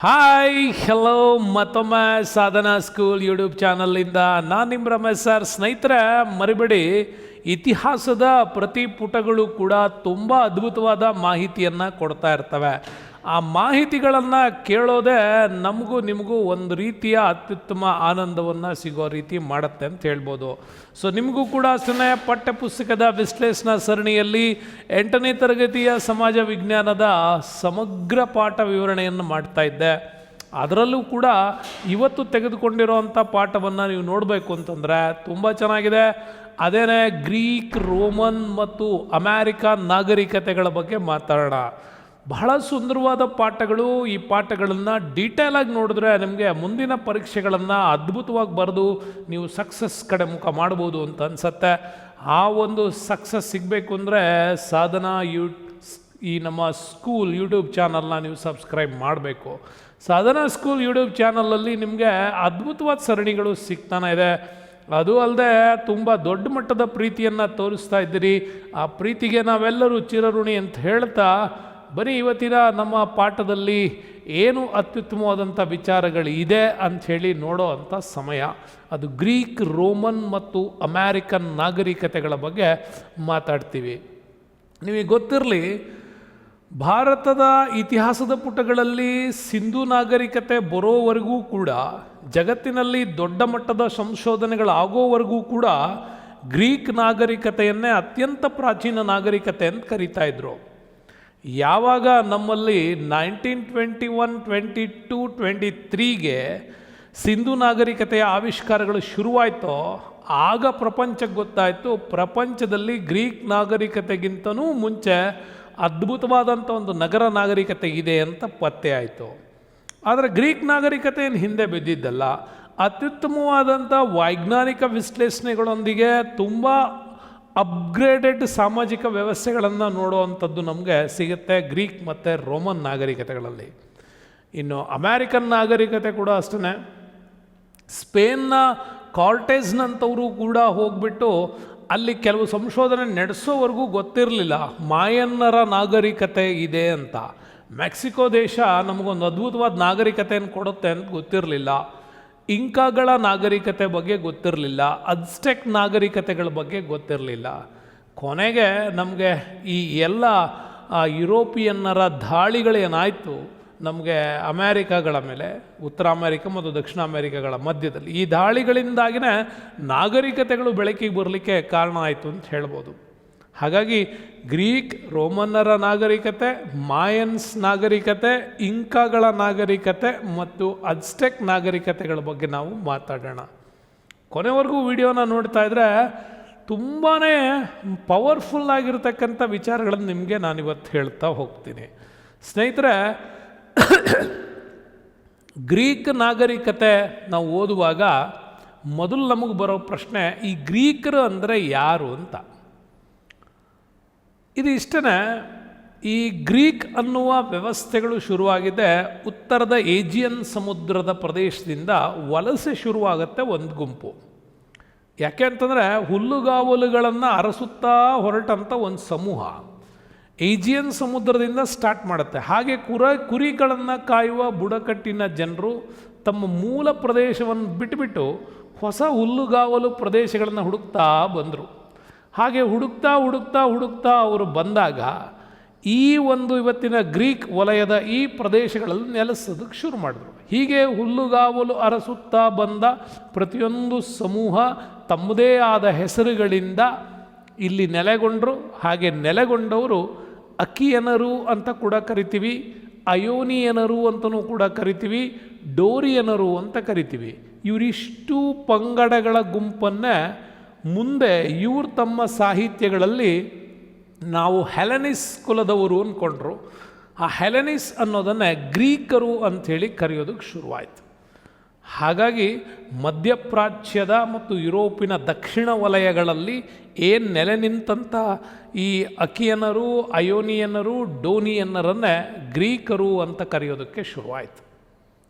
Hi hello ಮತ್ತೊಮ್ಮೆ ಸಾಧನಾ school YouTube ಚಾನಲಿಂದ ನಾನು ನಿಮ್ಮ ರಮೇಶ್ ಸರ್. ಸ್ನೇಹಿತರೆ, ಮರಿಬೇಡಿ, ಇತಿಹಾಸದ ಪ್ರತಿ ಪುಟಗಳು ಕೂಡ ತುಂಬ ಅದ್ಭುತವಾದ ಮಾಹಿತಿಯನ್ನು ಕೊಡ್ತಾ ಇರ್ತವೆ. ಆ ಮಾಹಿತಿಗಳನ್ನು ಕೇಳೋದೇ ನಮಗೂ ನಿಮಗೂ ಒಂದು ರೀತಿಯ ಅತ್ಯುತ್ತಮ ಆನಂದವನ್ನು ಸಿಗೋ ರೀತಿ ಮಾಡುತ್ತೆ ಅಂತ ಹೇಳ್ಬೋದು. ಸೊ ನಿಮಗೂ ಕೂಡ ಅಷ್ಟೇ ಪಠ್ಯಪುಸ್ತಕದ ವಿಶ್ಲೇಷಣಾ ಸರಣಿಯಲ್ಲಿ 8ನೇ ತರಗತಿಯ ಸಮಾಜ ವಿಜ್ಞಾನದ ಸಮಗ್ರ ಪಾಠ ವಿವರಣೆಯನ್ನು ಮಾಡ್ತಾ ಇದ್ದೆ. ಅದರಲ್ಲೂ ಕೂಡ ಇವತ್ತು ತೆಗೆದುಕೊಂಡಿರೋವಂಥ ಪಾಠವನ್ನು ನೀವು ನೋಡಬೇಕು ಅಂತಂದರೆ ತುಂಬ ಚೆನ್ನಾಗಿದೆ. ಅದೇನೇ ಗ್ರೀಕ್, ರೋಮನ್ ಮತ್ತು ಅಮೇರಿಕನ್ ನಾಗರಿಕತೆಗಳ ಬಗ್ಗೆ ಮಾತಾಡೋಣ. ಬಹಳ ಸುಂದರವಾದ ಪಾಠಗಳು. ಈ ಪಾಠಗಳನ್ನು ಡೀಟೇಲಾಗಿ ನೋಡಿದ್ರೆ ನಿಮಗೆ ಮುಂದಿನ ಪರೀಕ್ಷೆಗಳನ್ನು ಅದ್ಭುತವಾಗಿ ಬರೆದು ನೀವು ಸಕ್ಸಸ್ ಕಡೆ ಮುಖ ಮಾಡ್ಬೋದು ಅಂತ ಅನಿಸತ್ತೆ. ಆ ಒಂದು ಸಕ್ಸಸ್ ಸಿಗಬೇಕು ಅಂದರೆ ಸಾಧನಾ ಈ ನಮ್ಮ ಸ್ಕೂಲ್ ಯೂಟ್ಯೂಬ್ ಚಾನಲ್ನ ನೀವು ಸಬ್ಸ್ಕ್ರೈಬ್ ಮಾಡಬೇಕು. ಸಾಧನಾ ಸ್ಕೂಲ್ ಯೂಟ್ಯೂಬ್ ಚಾನಲಲ್ಲಿ ನಿಮಗೆ ಅದ್ಭುತವಾದ ಸರಣಿಗಳು ಸಿಗ್ತಾನೆ ಇದೆ. ಅದು ಅಲ್ಲದೆ ತುಂಬ ದೊಡ್ಡ ಮಟ್ಟದ ಪ್ರೀತಿಯನ್ನು ತೋರಿಸ್ತಾ ಇದ್ದೀರಿ. ಆ ಪ್ರೀತಿಗೆ ನಾವೆಲ್ಲರೂ ಚಿರಋಣಿ ಅಂತ ಹೇಳ್ತಾ ಬರೀ ಇವತ್ತಿನ ನಮ್ಮ ಪಾಠದಲ್ಲಿ ಏನು ಅತ್ಯುತ್ತಮವಾದಂಥ ವಿಚಾರಗಳು ಇದೆ ಅಂಥೇಳಿ ನೋಡೋ ಅಂಥ ಸಮಯ. ಅದು ಗ್ರೀಕ್, ರೋಮನ್ ಮತ್ತು ಅಮೇರಿಕನ್ ನಾಗರಿಕತೆಗಳ ಬಗ್ಗೆ ಮಾತಾಡ್ತೀವಿ. ನಿಮಗೆ ಗೊತ್ತಿರಲಿ, ಭಾರತದ ಇತಿಹಾಸದ ಪುಟಗಳಲ್ಲಿ ಸಿಂಧು ನಾಗರಿಕತೆ ಬರೋವರೆಗೂ ಕೂಡ, ಜಗತ್ತಿನಲ್ಲಿ ದೊಡ್ಡ ಮಟ್ಟದ ಸಂಶೋಧನೆಗಳಾಗೋವರೆಗೂ ಕೂಡ ಗ್ರೀಕ್ ನಾಗರಿಕತೆಯನ್ನೇ ಅತ್ಯಂತ ಪ್ರಾಚೀನ ನಾಗರಿಕತೆ ಅಂತ ಕರೀತಾ ಇದ್ರು. ಯಾವಾಗ ನಮ್ಮಲ್ಲಿ 1921, 22, 23ಗೆ ಸಿಂಧು ನಾಗರಿಕತೆಯ ಆವಿಷ್ಕಾರಗಳು ಶುರುವಾಯಿತೋ ಆಗ ಪ್ರಪಂಚಕ್ಕೆ ಗೊತ್ತಾಯಿತು, ಪ್ರಪಂಚದಲ್ಲಿ ಗ್ರೀಕ್ ನಾಗರಿಕತೆಗಿಂತನೂ ಮುಂಚೆ ಅದ್ಭುತವಾದಂಥ ಒಂದು ನಗರ ನಾಗರಿಕತೆ ಇದೆ ಅಂತ ಪತ್ತೆ ಆಯಿತು. ಆದರೆ ಗ್ರೀಕ್ ನಾಗರಿಕತೆ ಏನು ಹಿಂದೆ ಬಿದ್ದಿದ್ದಲ್ಲ, ಅತ್ಯುತ್ತಮವಾದಂಥ ವೈಜ್ಞಾನಿಕ ವಿಶ್ಲೇಷಣೆಗಳೊಂದಿಗೆ ತುಂಬ ಅಪ್ಗ್ರೇಡೆಡ್ ಸಾಮಾಜಿಕ ವ್ಯವಸ್ಥೆಗಳನ್ನು ನೋಡುವಂಥದ್ದು ನಮಗೆ ಸಿಗುತ್ತೆ ಗ್ರೀಕ್ ಮತ್ತು ರೋಮನ್ ನಾಗರಿಕತೆಗಳಲ್ಲಿ. ಇನ್ನು ಅಮೇರಿಕನ್ ನಾಗರಿಕತೆ ಕೂಡ ಅಷ್ಟೇ. ಸ್ಪೇನ್ನ ಕಾರ್ಟೇಜ್ನಂಥವರು ಕೂಡ ಹೋಗ್ಬಿಟ್ಟು ಅಲ್ಲಿ ಕೆಲವು ಸಂಶೋಧನೆ ನಡೆಸೋವರೆಗೂ ಗೊತ್ತಿರಲಿಲ್ಲ ಮಾಯನ್ನರ ನಾಗರಿಕತೆ ಇದೆ ಅಂತ. ಮೆಕ್ಸಿಕೋ ದೇಶ ನಮಗೊಂದು ಅದ್ಭುತವಾದ ನಾಗರಿಕತೆಯನ್ನು ಕೊಡುತ್ತೆ ಅಂತ ಗೊತ್ತಿರಲಿಲ್ಲ. ಇಂಕಾಗಳ ನಾಗರಿಕತೆ ಬಗ್ಗೆ ಗೊತ್ತಿರಲಿಲ್ಲ. ಅಜ್ಟೆಕ್ ನಾಗರಿಕತೆಗಳ ಬಗ್ಗೆ ಗೊತ್ತಿರಲಿಲ್ಲ. ಕೊನೆಗೆ ನಮಗೆ ಈ ಎಲ್ಲ ಯುರೋಪಿಯನ್ನರ ದಾಳಿಗಳೇನಾಯಿತು ನಮಗೆ ಅಮೇರಿಕಾಗಳ ಮೇಲೆ, ಉತ್ತರ ಅಮೇರಿಕ ಮತ್ತು ದಕ್ಷಿಣ ಅಮೇರಿಕಾಗಳ ಮಧ್ಯದಲ್ಲಿ, ಈ ದಾಳಿಗಳಿಂದಾಗಿಯೇ ನಾಗರಿಕತೆಗಳು ಬೆಳಕಿಗೆ ಬರಲಿಕ್ಕೆ ಕಾರಣ ಆಯಿತು ಅಂತ ಹೇಳ್ಬೋದು. ಹಾಗಾಗಿ ಗ್ರೀಕ್, ರೋಮನ್ನರ ನಾಗರಿಕತೆ, ಮಾಯನ್ಸ್ ನಾಗರಿಕತೆ, ಇಂಕಾಗಳ ನಾಗರಿಕತೆ ಮತ್ತು ಅಜ್ಟೆಕ್ ನಾಗರಿಕತೆಗಳ ಬಗ್ಗೆ ನಾವು ಮಾತಾಡೋಣ. ಕೊನೆವರೆಗೂ ವಿಡಿಯೋನ ನೋಡ್ತಾ ಇದ್ದರೆ ತುಂಬಾ ಪವರ್ಫುಲ್ ಆಗಿರ್ತಕ್ಕಂಥ ವಿಚಾರಗಳನ್ನು ನಿಮಗೆ ನಾನಿವತ್ತು ಹೇಳ್ತಾ ಹೋಗ್ತೀನಿ. ಸ್ನೇಹಿತರೆ, ಗ್ರೀಕ್ ನಾಗರಿಕತೆ ನಾವು ಓದುವಾಗ ಮೊದಲು ನಮಗೆ ಬರೋ ಪ್ರಶ್ನೆ, ಈ ಗ್ರೀಕರು ಅಂದರೆ ಯಾರು ಅಂತ. ಇದು ಇಷ್ಟೇ. ಈ ಗ್ರೀಕ್ ಅನ್ನುವ ವ್ಯವಸ್ಥೆಗಳು ಶುರುವಾಗಿದೆ ಉತ್ತರದ ಏಜಿಯನ್ ಸಮುದ್ರದ ಪ್ರದೇಶದಿಂದ ವಲಸೆ ಶುರುವಾಗುತ್ತೆ ಒಂದು ಗುಂಪು. ಯಾಕೆ ಅಂತಂದರೆ ಹುಲ್ಲುಗಾವಲುಗಳನ್ನು ಅರಸುತ್ತಾ ಹೊರಟಂಥ ಒಂದು ಸಮೂಹ ಏಜಿಯನ್ ಸಮುದ್ರದಿಂದ ಸ್ಟಾರ್ಟ್ ಮಾಡುತ್ತೆ. ಹಾಗೆ ಕುರಿಗಳನ್ನು ಕಾಯುವ ಬುಡಕಟ್ಟಿನ ಜನರು ತಮ್ಮ ಮೂಲ ಪ್ರದೇಶವನ್ನು ಬಿಟ್ಟುಬಿಟ್ಟು ಹೊಸ ಹುಲ್ಲುಗಾವಲು ಪ್ರದೇಶಗಳನ್ನು ಹುಡುಕ್ತಾ ಬಂದರು. ಹಾಗೆ ಹುಡುಕ್ತಾ ಹುಡುಕ್ತಾ ಹುಡುಕ್ತಾ ಅವರು ಬಂದಾಗ ಈ ಒಂದು ಇವತ್ತಿನ ಗ್ರೀಕ್ ವಲಯದ ಈ ಪ್ರದೇಶಗಳಲ್ಲಿ ನೆಲೆಸೋದಕ್ಕೆ ಶುರು ಮಾಡಿದ್ರು. ಹೀಗೆ ಹುಲ್ಲುಗಾವಲು ಅರಸುತ್ತಾ ಬಂದ ಪ್ರತಿಯೊಂದು ಸಮೂಹ ತಮ್ಮದೇ ಆದ ಹೆಸರುಗಳಿಂದ ಇಲ್ಲಿ ನೆಲೆಗೊಂಡರು. ಹಾಗೆ ನೆಲೆಗೊಂಡವರು ಅಕಿಯನರು ಅಂತ ಕೂಡ ಕರಿತೀವಿ, ಅಯೋನಿಯನರು ಅಂತಲೂ ಕೂಡ ಕರಿತೀವಿ, ಡೋರಿಯನರು ಅಂತ ಕರಿತೀವಿ. ಇವರಿಷ್ಟು ಪಂಗಡಗಳ ಗುಂಪನ್ನೇ ಮುಂದೆ ಇವರು ತಮ್ಮ ಸಾಹಿತ್ಯಗಳಲ್ಲಿ ನಾವು ಹೆಲೆನಿಸ್ ಕುಲದವರು ಅಂದ್ಕೊಂಡ್ರು. ಆ ಹೆಲೆನಿಸ್ ಅನ್ನೋದನ್ನೇ ಗ್ರೀಕರು ಅಂಥೇಳಿ ಕರೆಯೋದಕ್ಕೆ ಶುರುವಾಯಿತು. ಹಾಗಾಗಿ ಮಧ್ಯಪ್ರಾಚ್ಯದ ಮತ್ತು ಯುರೋಪಿನ ದಕ್ಷಿಣ ವಲಯಗಳಲ್ಲಿ ಏನು ನೆಲೆ ನಿಂತಂಥ ಈ ಅಕಿಯನರು, ಅಯೋನಿಯನರು, ಡೋನಿಯನ್ನರನ್ನೇ ಗ್ರೀಕರು ಅಂತ ಕರೆಯೋದಕ್ಕೆ ಶುರುವಾಯಿತು.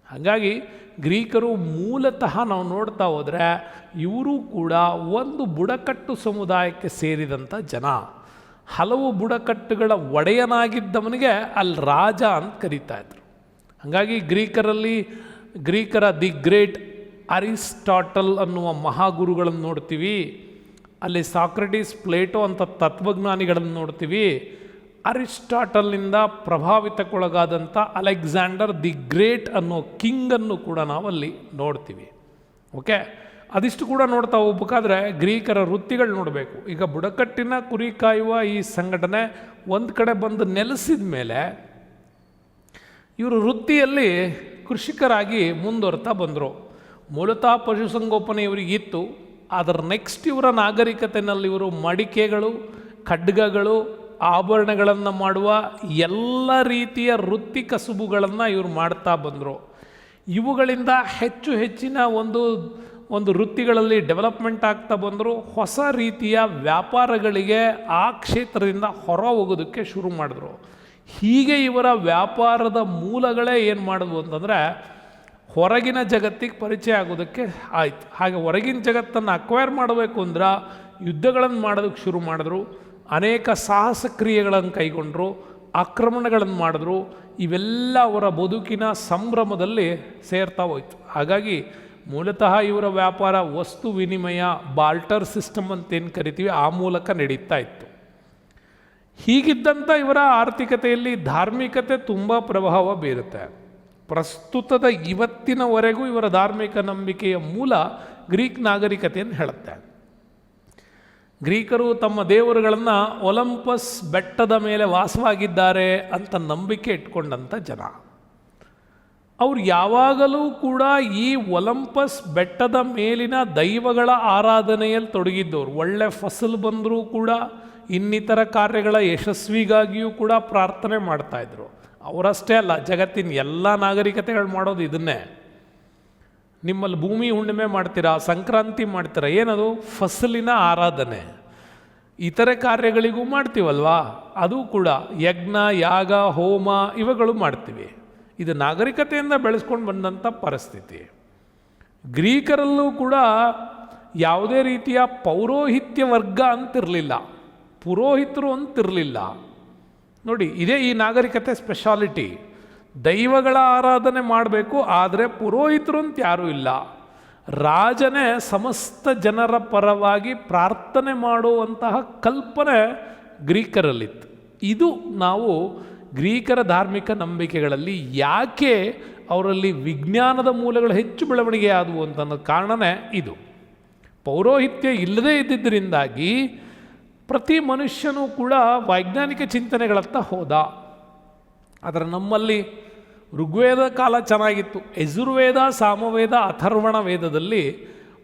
ಹಾಗಾಗಿ ಗ್ರೀಕರು ಮೂಲತಃ ನಾವು ನೋಡ್ತಾ ಹೋದರೆ ಇವರು ಕೂಡ ಒಂದು ಬುಡಕಟ್ಟು ಸಮುದಾಯಕ್ಕೆ ಸೇರಿದಂಥ ಜನ. ಹಲವು ಬುಡಕಟ್ಟುಗಳ ಒಡೆಯನಾಗಿದ್ದವನಿಗೆ ಅಲ್ಲಿ ರಾಜ ಅಂತ ಕರೀತಾ ಇದ್ರು. ಹಾಗಾಗಿ ಗ್ರೀಕರ ದಿ ಗ್ರೇಟ್ ಅರಿಸ್ಟಾಟಲ್ ಅನ್ನುವ ಮಹಾಗುರುಗಳನ್ನು ನೋಡ್ತೀವಿ, ಅಲ್ಲಿ ಸಾಕ್ರೆಟಿಸ್, ಪ್ಲೇಟೋ ಅಂತ ತತ್ವಜ್ಞಾನಿಗಳನ್ನು ನೋಡ್ತೀವಿ. ಅರಿಸ್ಟಾಟಲ್ನಿಂದ ಪ್ರಭಾವಿತಕ್ಕೊಳಗಾದಂಥ ಅಲೆಕ್ಸಾಂಡರ್ ದಿ ಗ್ರೇಟ್ ಅನ್ನೋ ಕಿಂಗನ್ನು ಕೂಡ ನಾವಲ್ಲಿ ನೋಡ್ತೀವಿ. ಓಕೆ, ಅದಿಷ್ಟು ಕೂಡ ನೋಡ್ತಾ ಹೋಗ್ಬೇಕಾದ್ರೆ ಗ್ರೀಕರ ವೃತ್ತಿಗಳು ನೋಡಬೇಕು. ಈಗ ಬುಡಕಟ್ಟಿನ ಕುರಿ ಕಾಯುವ ಈ ಸಂಘಟನೆ ಒಂದು ಕಡೆ ಬಂದು ನೆಲೆಸಿದ ಮೇಲೆ ಇವರು ವೃತ್ತಿಯಲ್ಲಿ ಕೃಷಿಕರಾಗಿ ಮುಂದುವರ್ತಾ ಬಂದರು. ಮೂಲತಃ ಪಶುಸಂಗೋಪನೆ ಇವರಿಗಿತ್ತು. ಅದರ ನೆಕ್ಸ್ಟ್ ಇವರ ನಾಗರಿಕತೆಯಲ್ಲಿ ಇವರು ಮಡಿಕೆಗಳು, ಖಡ್ಗಗಳು, ಆಭರಣಗಳನ್ನು ಮಾಡುವ ಎಲ್ಲ ರೀತಿಯ ವೃತ್ತಿ ಕಸುಬುಗಳನ್ನು ಇವರು ಮಾಡ್ತಾ ಬಂದರು. ಇವುಗಳಿಂದ ಹೆಚ್ಚಿನ ಒಂದು ವೃತ್ತಿಗಳಲ್ಲಿ ಡೆವಲಪ್ಮೆಂಟ್ ಆಗ್ತಾ ಬಂದರು. ಹೊಸ ರೀತಿಯ ವ್ಯಾಪಾರಗಳಿಗೆ ಆ ಕ್ಷೇತ್ರದಿಂದ ಹೊರ ಹೋಗೋದಕ್ಕೆ ಶುರು ಮಾಡಿದ್ರು. ಹೀಗೆ ಇವರ ವ್ಯಾಪಾರದ ಮೂಲಗಳೇ ಏನು ಮಾಡಿದ್ವು ಅಂತಂದರೆ ಹೊರಗಿನ ಜಗತ್ತಿಗೆ ಪರಿಚಯ ಆಗೋದಕ್ಕೆ ಆಯಿತು. ಹಾಗೆ ಹೊರಗಿನ ಜಗತ್ತನ್ನು ಅಕ್ವೈರ್ ಮಾಡಬೇಕು ಅಂದ್ರೆ ಯುದ್ಧಗಳನ್ನು ಮಾಡೋದಕ್ಕೆ ಶುರು ಮಾಡಿದ್ರು. ಅನೇಕ ಸಾಹಸ ಕ್ರಿಯೆಗಳನ್ನು ಕೈಗೊಂಡರು, ಆಕ್ರಮಣಗಳನ್ನು ಮಾಡಿದ್ರು. ಇವೆಲ್ಲ ಅವರ ಬದುಕಿನ ಸಂಭ್ರಮದಲ್ಲಿ ಸೇರ್ತಾ ಹೋಯ್ತು. ಹಾಗಾಗಿ ಮೂಲತಃ ಇವರ ವ್ಯಾಪಾರ ವಸ್ತು ವಿನಿಮಯ, ಬಾರ್ಟರ್ ಸಿಸ್ಟಮ್ ಅಂತೇನು ಕರಿತೀವಿ, ಆ ಮೂಲಕ ನಡೀತಾ ಇತ್ತು. ಹೀಗಿದ್ದಂಥ ಇವರ ಆರ್ಥಿಕತೆಯಲ್ಲಿ ಧಾರ್ಮಿಕತೆ ತುಂಬ ಪ್ರಭಾವ ಬೀರುತ್ತೆ. ಪ್ರಸ್ತುತದ ಇವತ್ತಿನವರೆಗೂ ಇವರ ಧಾರ್ಮಿಕ ನಂಬಿಕೆಯ ಮೂಲ ಗ್ರೀಕ್ ನಾಗರಿಕತೆಯನ್ನು ಹೇಳುತ್ತೆ. ಗ್ರೀಕರು ತಮ್ಮ ದೇವರುಗಳನ್ನು ಒಲಂಪಸ್ ಬೆಟ್ಟದ ಮೇಲೆ ವಾಸವಾಗಿದ್ದಾರೆ ಅಂತ ನಂಬಿಕೆ ಇಟ್ಕೊಂಡಂಥ ಜನ. ಅವರು ಯಾವಾಗಲೂ ಕೂಡ ಈ ಒಲಂಪಸ್ ಬೆಟ್ಟದ ಮೇಲಿನ ದೈವಗಳ ಆರಾಧನೆಯಲ್ಲಿ ತೊಡಗಿದ್ದವರು. ಒಳ್ಳೆ ಫಸಲು ಬಂದರೂ ಕೂಡ ಇನ್ನಿತರ ಕಾರ್ಯಗಳ ಯಶಸ್ವಿಗಾಗಿಯೂ ಕೂಡ ಪ್ರಾರ್ಥನೆ ಮಾಡ್ತಾಯಿದ್ರು. ಅವರಷ್ಟೇ ಅಲ್ಲ, ಜಗತ್ತಿನ ಎಲ್ಲ ನಾಗರಿಕತೆಗಳು ಮಾಡೋದು ಇದನ್ನೇ. ನಿಮ್ಮಲ್ಲಿ ಭೂಮಿ ಹುಣ್ಣಿಮೆ ಮಾಡ್ತೀರಾ, ಸಂಕ್ರಾಂತಿ ಮಾಡ್ತೀರಾ, ಏನದು ಫಸಲಿನ ಆರಾಧನೆ. ಇತರೆ ಕಾರ್ಯಗಳಿಗೂ ಮಾಡ್ತೀವಲ್ವಾ, ಅದು ಕೂಡ ಯಜ್ಞ, ಯಾಗ, ಹೋಮ ಇವುಗಳು ಮಾಡ್ತೀವಿ. ಇದು ನಾಗರಿಕತೆಯಿಂದ ಬೆಳೆಸ್ಕೊಂಡು ಬಂದಂಥ ಪರಿಸ್ಥಿತಿ. ಗ್ರೀಕರಲ್ಲೂ ಕೂಡ ಯಾವುದೇ ರೀತಿಯ ಪೌರೋಹಿತ್ಯ ವರ್ಗ ಅಂತಿರಲಿಲ್ಲ, ಪುರೋಹಿತರು ಅಂತಿರಲಿಲ್ಲ. ನೋಡಿ, ಇದೇ ಈ ನಾಗರಿಕತೆ ಸ್ಪೆಷಾಲಿಟಿ. ದೈವಗಳ ಆರಾಧನೆ ಮಾಡಬೇಕು, ಆದರೆ ಪುರೋಹಿತರು ಅಂತ ಯಾರೂ ಇಲ್ಲ. ರಾಜನೇ ಸಮಸ್ತ ಜನರ ಪರವಾಗಿ ಪ್ರಾರ್ಥನೆ ಮಾಡುವಂತಹ ಕಲ್ಪನೆ ಗ್ರೀಕರಲ್ಲಿತ್ತು. ಇದು ನಾವು ಗ್ರೀಕರ ಧಾರ್ಮಿಕ ನಂಬಿಕೆಗಳಲ್ಲಿ ಯಾಕೆ ಅವರಲ್ಲಿ ವಿಜ್ಞಾನದ ಮೂಲಗಳು ಹೆಚ್ಚು ಬೆಳವಣಿಗೆ ಆದವು ಅಂತ ಅನ್ನೋ ಕಾರಣನೇ ಇದು. ಪೌರೋಹಿತ್ಯ ಇಲ್ಲದೇ ಇದ್ದಿದ್ದರಿಂದಾಗಿ ಪ್ರತಿ ಮನುಷ್ಯನೂ ಕೂಡ ವೈಜ್ಞಾನಿಕ ಚಿಂತನೆಗಳತ್ತ ಹೋದ. ಆದರೆ ನಮ್ಮಲ್ಲಿ ಋಗ್ವೇದ ಕಾಲ ಚೆನ್ನಾಗಿತ್ತು. ಯಜುರ್ವೇದ, ಸಾಮವೇದ, ಅಥರ್ವಣ ವೇದದಲ್ಲಿ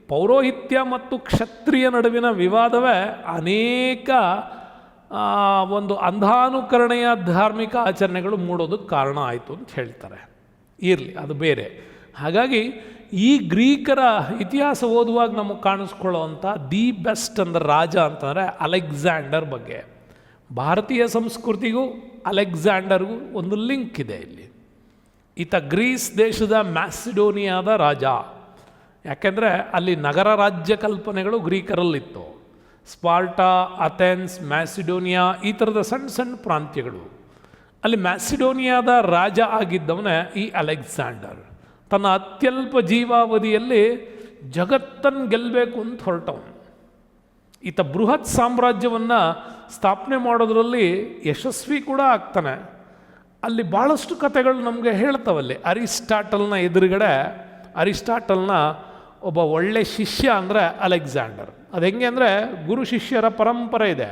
ಪೌರೋಹಿತ್ಯ ಮತ್ತು ಕ್ಷತ್ರಿಯ ನಡುವಿನ ವಿವಾದವೇ ಅನೇಕ ಒಂದು ಅಂಧಾನುಕರಣೆಯ ಧಾರ್ಮಿಕ ಆಚರಣೆಗಳು ಮೂಡೋದಕ್ಕೆ ಕಾರಣ ಆಯಿತು ಅಂತ ಹೇಳ್ತಾರೆ. ಇರಲಿ, ಅದು ಬೇರೆ. ಹಾಗಾಗಿ ಈ ಗ್ರೀಕರ ಇತಿಹಾಸ ಓದುವಾಗ ನಮಗೆ ಕಾಣಿಸ್ಕೊಳ್ಳೋವಂಥ ದಿ ಬೆಸ್ಟ್ ಅಂದ್ರೆ ರಾಜ ಅಂತಂದರೆ ಅಲೆಕ್ಸಾಂಡರ್ ಬಗ್ಗೆ. ಭಾರತೀಯ ಸಂಸ್ಕೃತಿಗೂ ಅಲೆಕ್ಸಾಂಡರ್ಗೂ ಒಂದು ಲಿಂಕ್ ಇದೆ ಇಲ್ಲಿ. ಈತ ಗ್ರೀಸ್ ದೇಶದ ಮ್ಯಾಸಿಡೋನಿಯಾದ ರಾಜ. ಯಾಕೆಂದರೆ ಅಲ್ಲಿ ನಗರ ರಾಜ್ಯ ಕಲ್ಪನೆಗಳು ಗ್ರೀಕರಲ್ಲಿತ್ತು. ಸ್ಪಾರ್ಟಾ, ಅಥೆನ್ಸ್, ಮ್ಯಾಸಿಡೋನಿಯಾ ಈ ಥರದ ಸಣ್ಣ ಸಣ್ಣ ಪ್ರಾಂತ್ಯಗಳು. ಅಲ್ಲಿ ಮ್ಯಾಸಿಡೋನಿಯಾದ ರಾಜ ಆಗಿದ್ದವನೇ ಈ ಅಲೆಕ್ಸಾಂಡರ್. ತನ್ನ ಅತ್ಯಲ್ಪ ಜೀವಾವಧಿಯಲ್ಲಿ ಜಗತ್ತನ್ನು ಗೆಲ್ಲಬೇಕು ಅಂತ ಹೊರಟವನು. ಈತ ಬೃಹತ್ ಸಾಮ್ರಾಜ್ಯವನ್ನು ಸ್ಥಾಪನೆ ಮಾಡೋದರಲ್ಲಿ ಯಶಸ್ವಿ ಕೂಡ ಆಗ್ತಾನೆ. ಅಲ್ಲಿ ಭಾಳಷ್ಟು ಕಥೆಗಳು ನಮಗೆ ಹೇಳ್ತವಲ್ಲಿ. ಅರಿಸ್ಟಾಟಲ್ನ ಎದುರುಗಡೆ ಅರಿಸ್ಟಾಟಲ್ನ ಒಬ್ಬ ಒಳ್ಳೆ ಶಿಷ್ಯ ಅಂದರೆ ಅಲೆಕ್ಸಾಂಡರ್. ಅದು ಹೆಂಗೆ ಅಂದರೆ ಗುರು ಶಿಷ್ಯರ ಪರಂಪರೆ ಇದೆ.